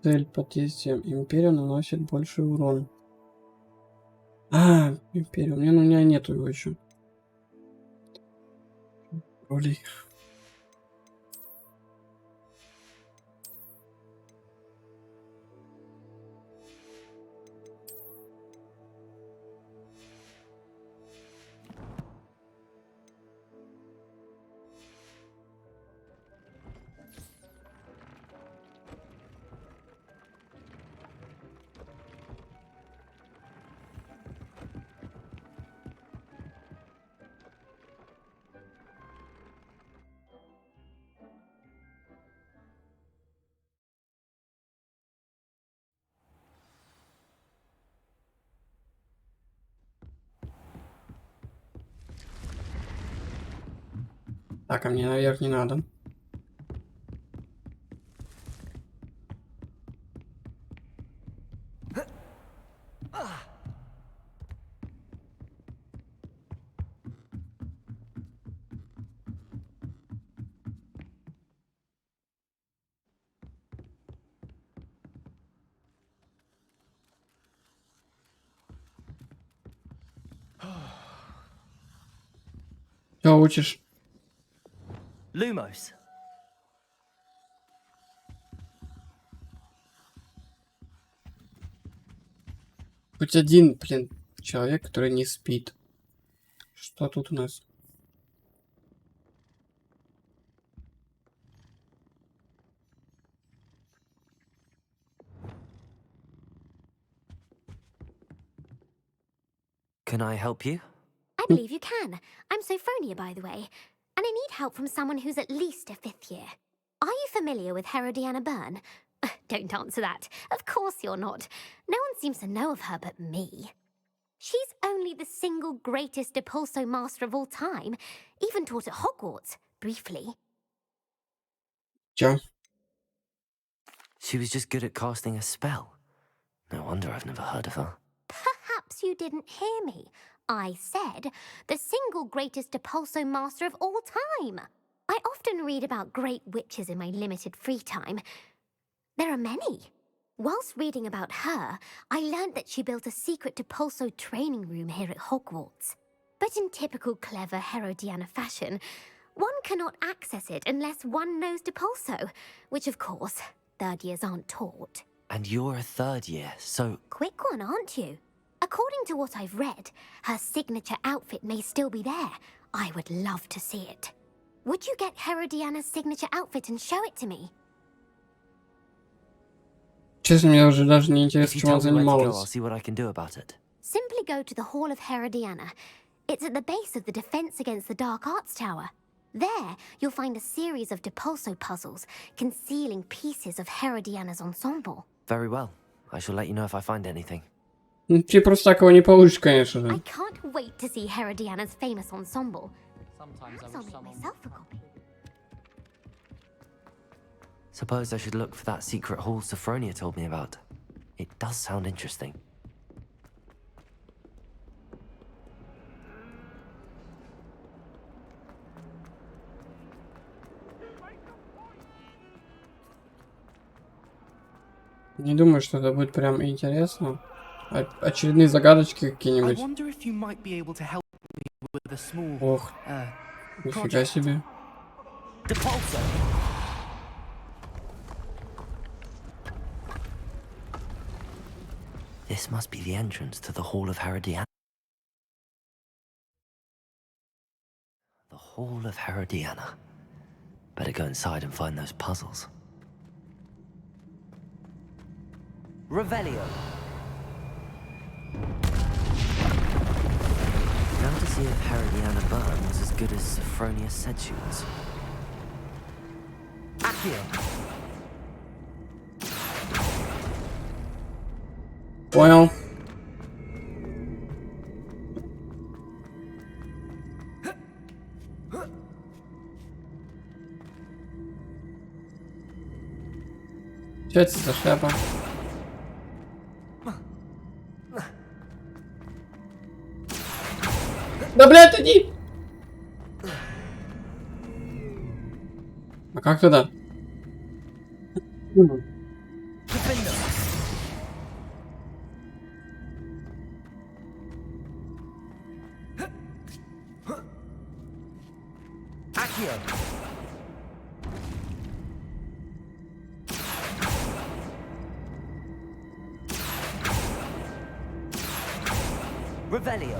Цель под действием Империя наносит больший урон. А, Империя. У меня нету его еще. Роли. Так, а мне наверх не надо. Что учишь? Lumos. Хоть один, блин, человек, который не спит. Что тут у нас? Can I help you? I believe you can. I'm Sophronia, by the way, and I need help from someone who's at least a 5th year. Are you familiar with Herodiana Byrne? Don't answer that. Of course you're not. No one seems to know of her but me. She's only the single greatest Depulso master of all time, even taught at Hogwarts, briefly. Чё? She was just good at casting a spell. No wonder I've never heard of her. Perhaps you didn't hear me. I said the single greatest Depulso master of all time. I often read about great witches in my limited free time. There are many. Whilst reading about her, I learned that she built a secret Depulso training room here at Hogwarts. But in typical clever Herodiana fashion, one cannot access it unless one knows Depulso, which of course, 3rd years aren't taught. And you're a 3rd year, so... Quick one, aren't you? According to what I've read, her signature outfit may still be there. I would love to see it. Would you get Herodiana's signature outfit and show it to me? Честно, мне уже даже не If интересно, you чем она tell me where to go, I'll занималась. see what I can do about it. Simply go to the Hall of Herodiana. It's at the base of the Defense Against the Dark Arts Tower. There, you'll find a series of Depulso puzzles concealing pieces of Herodiana's ensemble. Very well. I shall let you know if I find anything. Ну, ты просто такого не получишь, конечно I же. can't wait to see Herodiana's famous ensemble. Perhaps I'll make myself a copy. Suppose I should look for that secret hall Sophronia told me about. It does sound interesting. Не думаю, что это будет прям интересно. Очередные загадочки I какие-нибудь. wonder if you might be able to help me with a small, Ох, нифига себе. Depulso! This must be the entrance to the Hall of Herodiana. The Hall of Herodiana. Better go inside and find those puzzles. Revelio. Now to see if Herodiana Byrne was as good as Sophronia said she was. Accio. Понял. Что это за шляпа? Да, блядь, иди! А как туда? Accio. Accio. Revelio.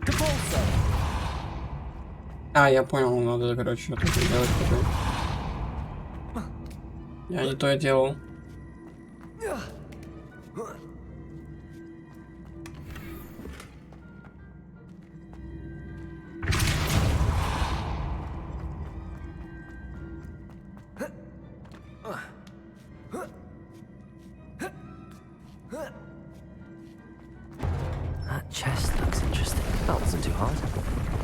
Depulso. А, я понял, надо, короче, что-то делать такое. Я не то я делал. That chest looks interesting. That wasn't too hard.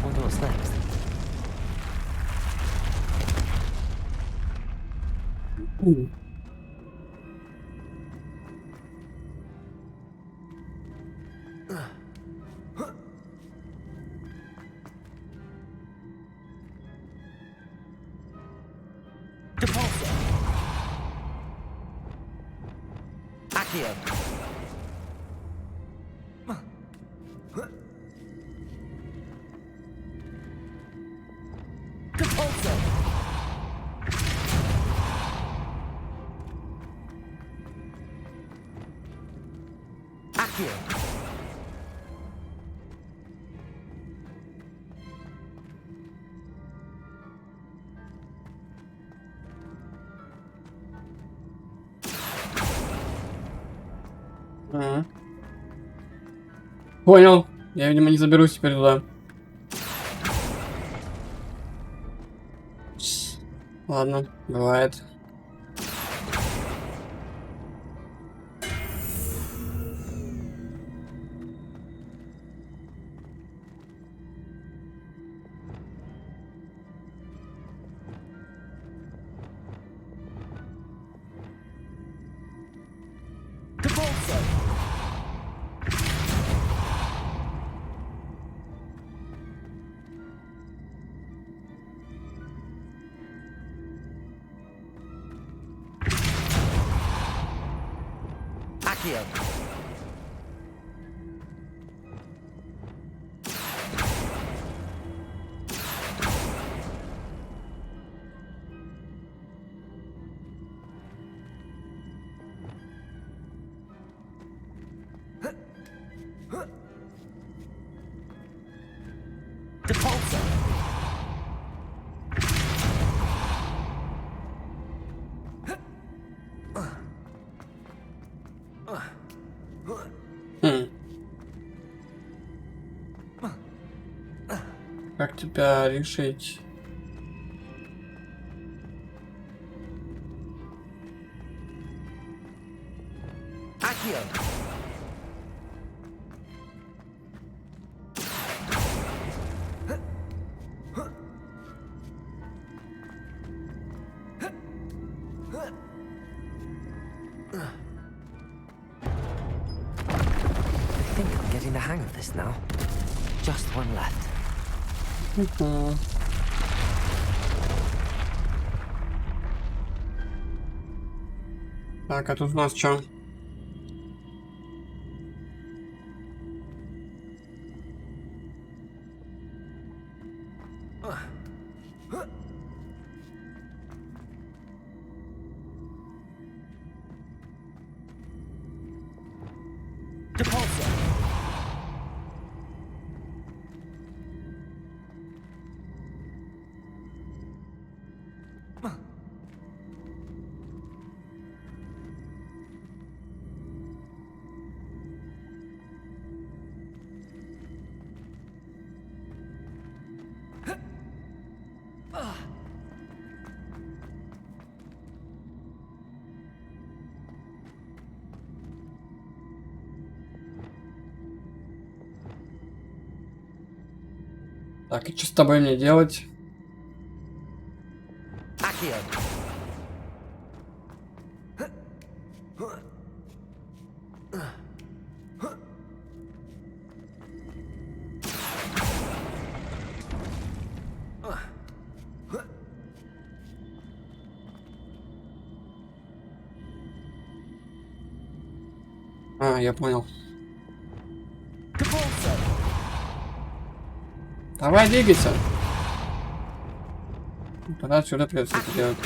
Wonder what's next. Depulso. Accio. Depulso. Accio. Ага. Понял. Я, видимо, не заберусь теперь туда. Ладно, бывает. Depulso. Accio. Depulso. Как тебя решить? Accio. I think I'm getting the hang of this now. Just one left. Так, а тут у нас что? Depulso. Так, и что с тобой мне делать? Accio. А, я понял. Давай, двигайся. Тогда отсюда придется это делать.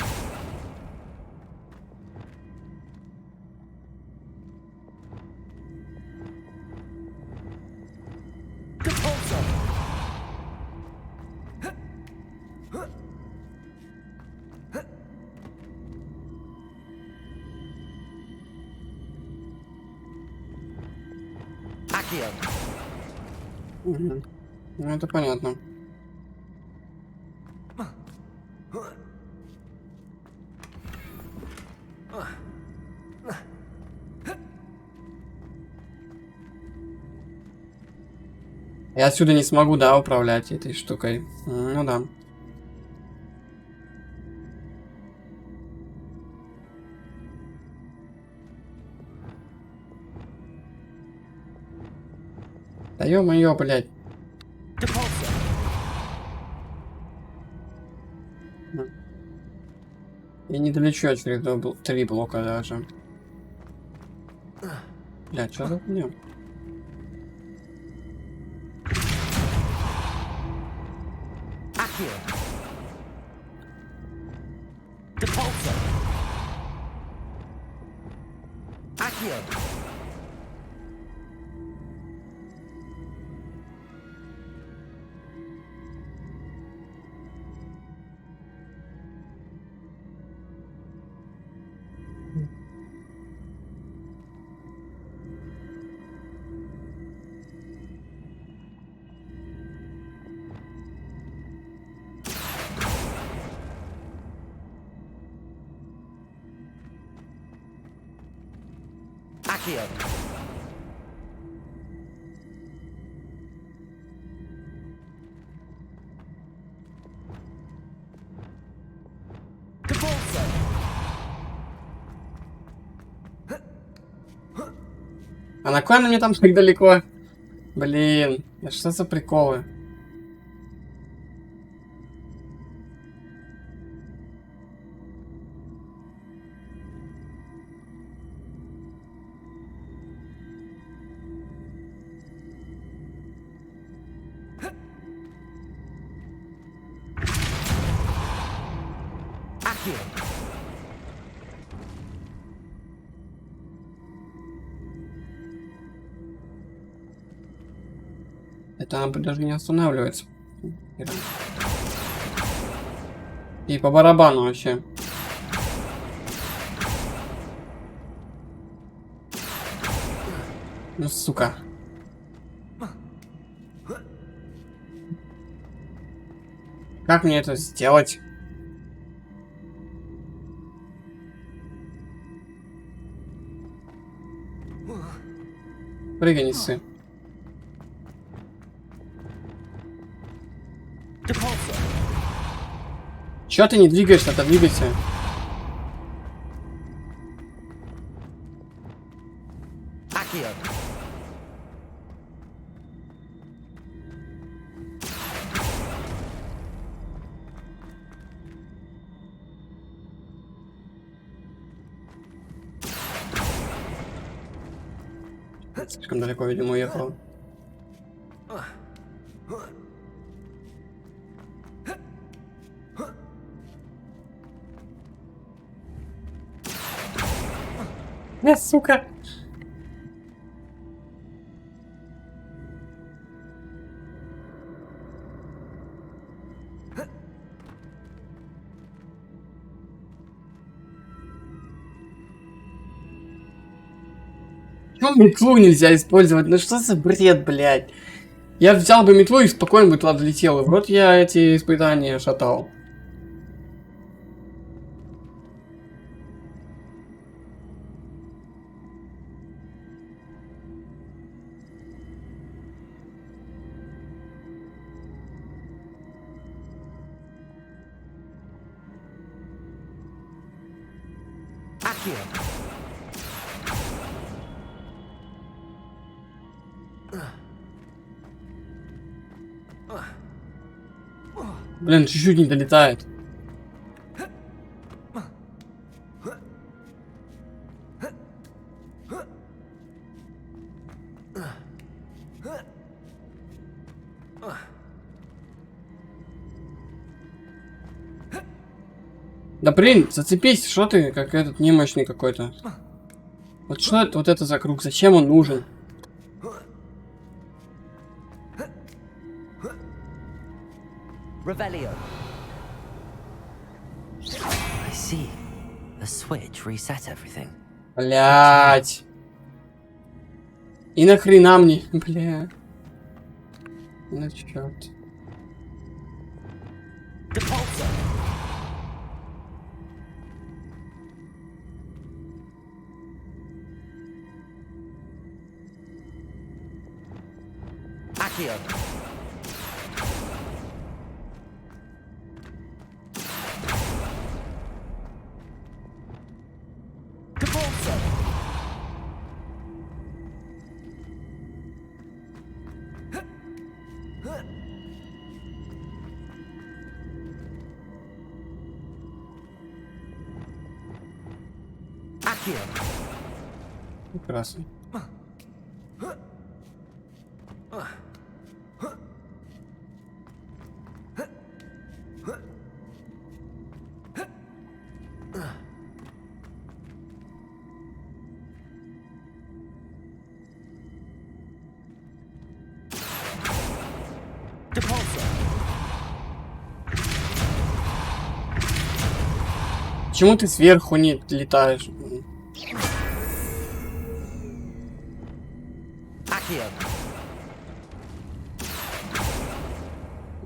Угу. Ну, это понятно. Я отсюда не смогу, да, управлять этой штукой. Ну да. Да ё-моё, блядь. Я не долечу через 3 блока даже. Блядь, что за хуйня? А на кой она мне там так далеко? Блин, что за приколы? Это она даже не останавливается. И по барабану вообще. Ну, сука. Как мне это сделать? Прыгай, не ссы. Чё ты не двигаешься-то? Двигайся. Слишком далеко, видимо, уехал. Сука. Почему метлу нельзя использовать? Ну что за бред, блядь? Я взял бы метлу и спокойно бы туда долетел. И вот я эти испытания шатал. Блин, чуть-чуть не долетает. Да блин, зацепись, что ты, как этот немощный какой-то. Вот что это, вот это за круг, зачем он нужен? Revelio. I see. The switch reset everything. Блять. И нахрена мне, бля. Ну чёрт. Accio. Accio. Прекрасно. Почему ты сверху не летаешь?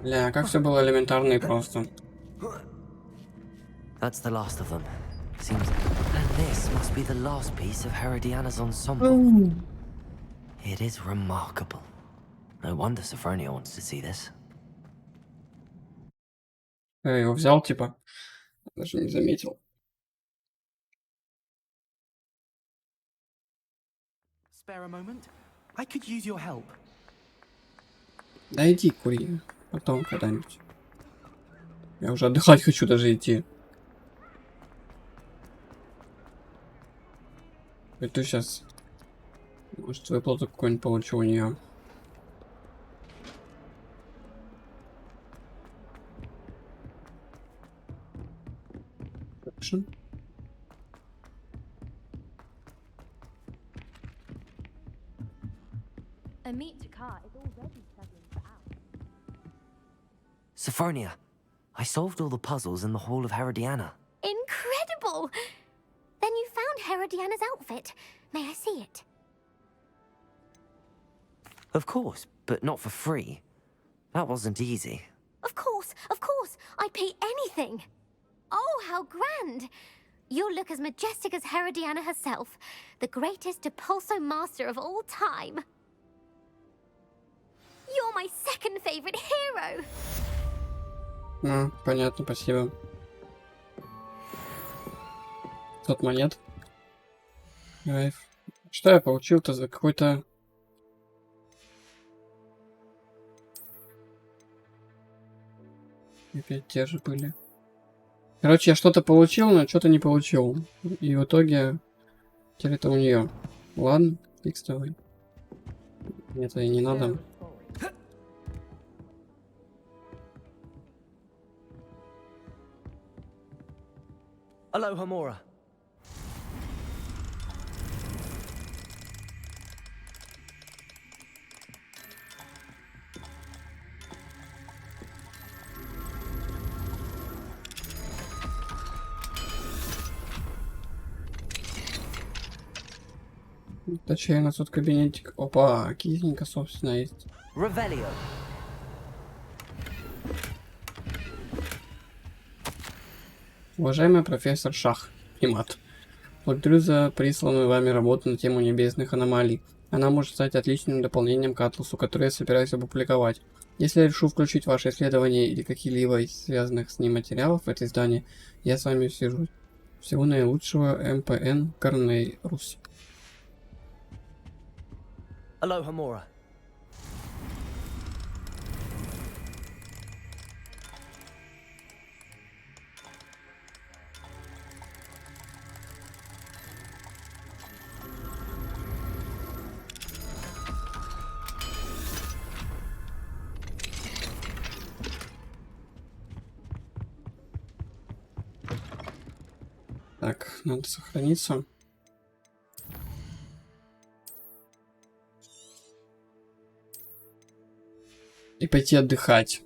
Бля, как все было элементарно и просто. That's the last of them. Seems. And this must be the last piece of Herodiana's ensemble. It is remarkable. No wonder Sophronia wants to see this. Я его взял, типа. Даже не заметил. Spare a moment? I could use your help. Да иди, кури. Потом когда-нибудь. Я уже отдыхать хочу даже идти. Это сейчас. Может, выплату какую-нибудь получу у нее. Sophronia, I solved all the puzzles in the Hall of Herodiana. Incredible! Then you found Herodiana's outfit. May I see it? Of course, but not for free. That wasn't easy. Of course, I'd pay anything. Oh, how grand! You'll look as majestic as Herodiana herself, the greatest Depulso master of all time. You're my second favorite hero! Понятно, спасибо. 500 монет. Что я получил-то за какой-то... Опять те же были. Короче, я что-то получил, но что-то не получил. И в итоге... Теперь это у нее. Ладно, фиг с тобой. Мне это и не надо. Aloha Mora. Точнее, у нас тут кабинетик. Опа, кизненько, собственно, есть. Revelio. Уважаемый профессор Шах и Мат, благодарю за присланную вами работу на тему небесных аномалий. Она может стать отличным дополнением к атласу, который я собираюсь опубликовать. Если я решу включить ваше исследование или какие-либо из связанных с ним материалов в это издание, я с вами свяжусь. Всего наилучшего, МПН Корней Русь. Aloha Mora. надо сохраниться. И пойти отдыхать.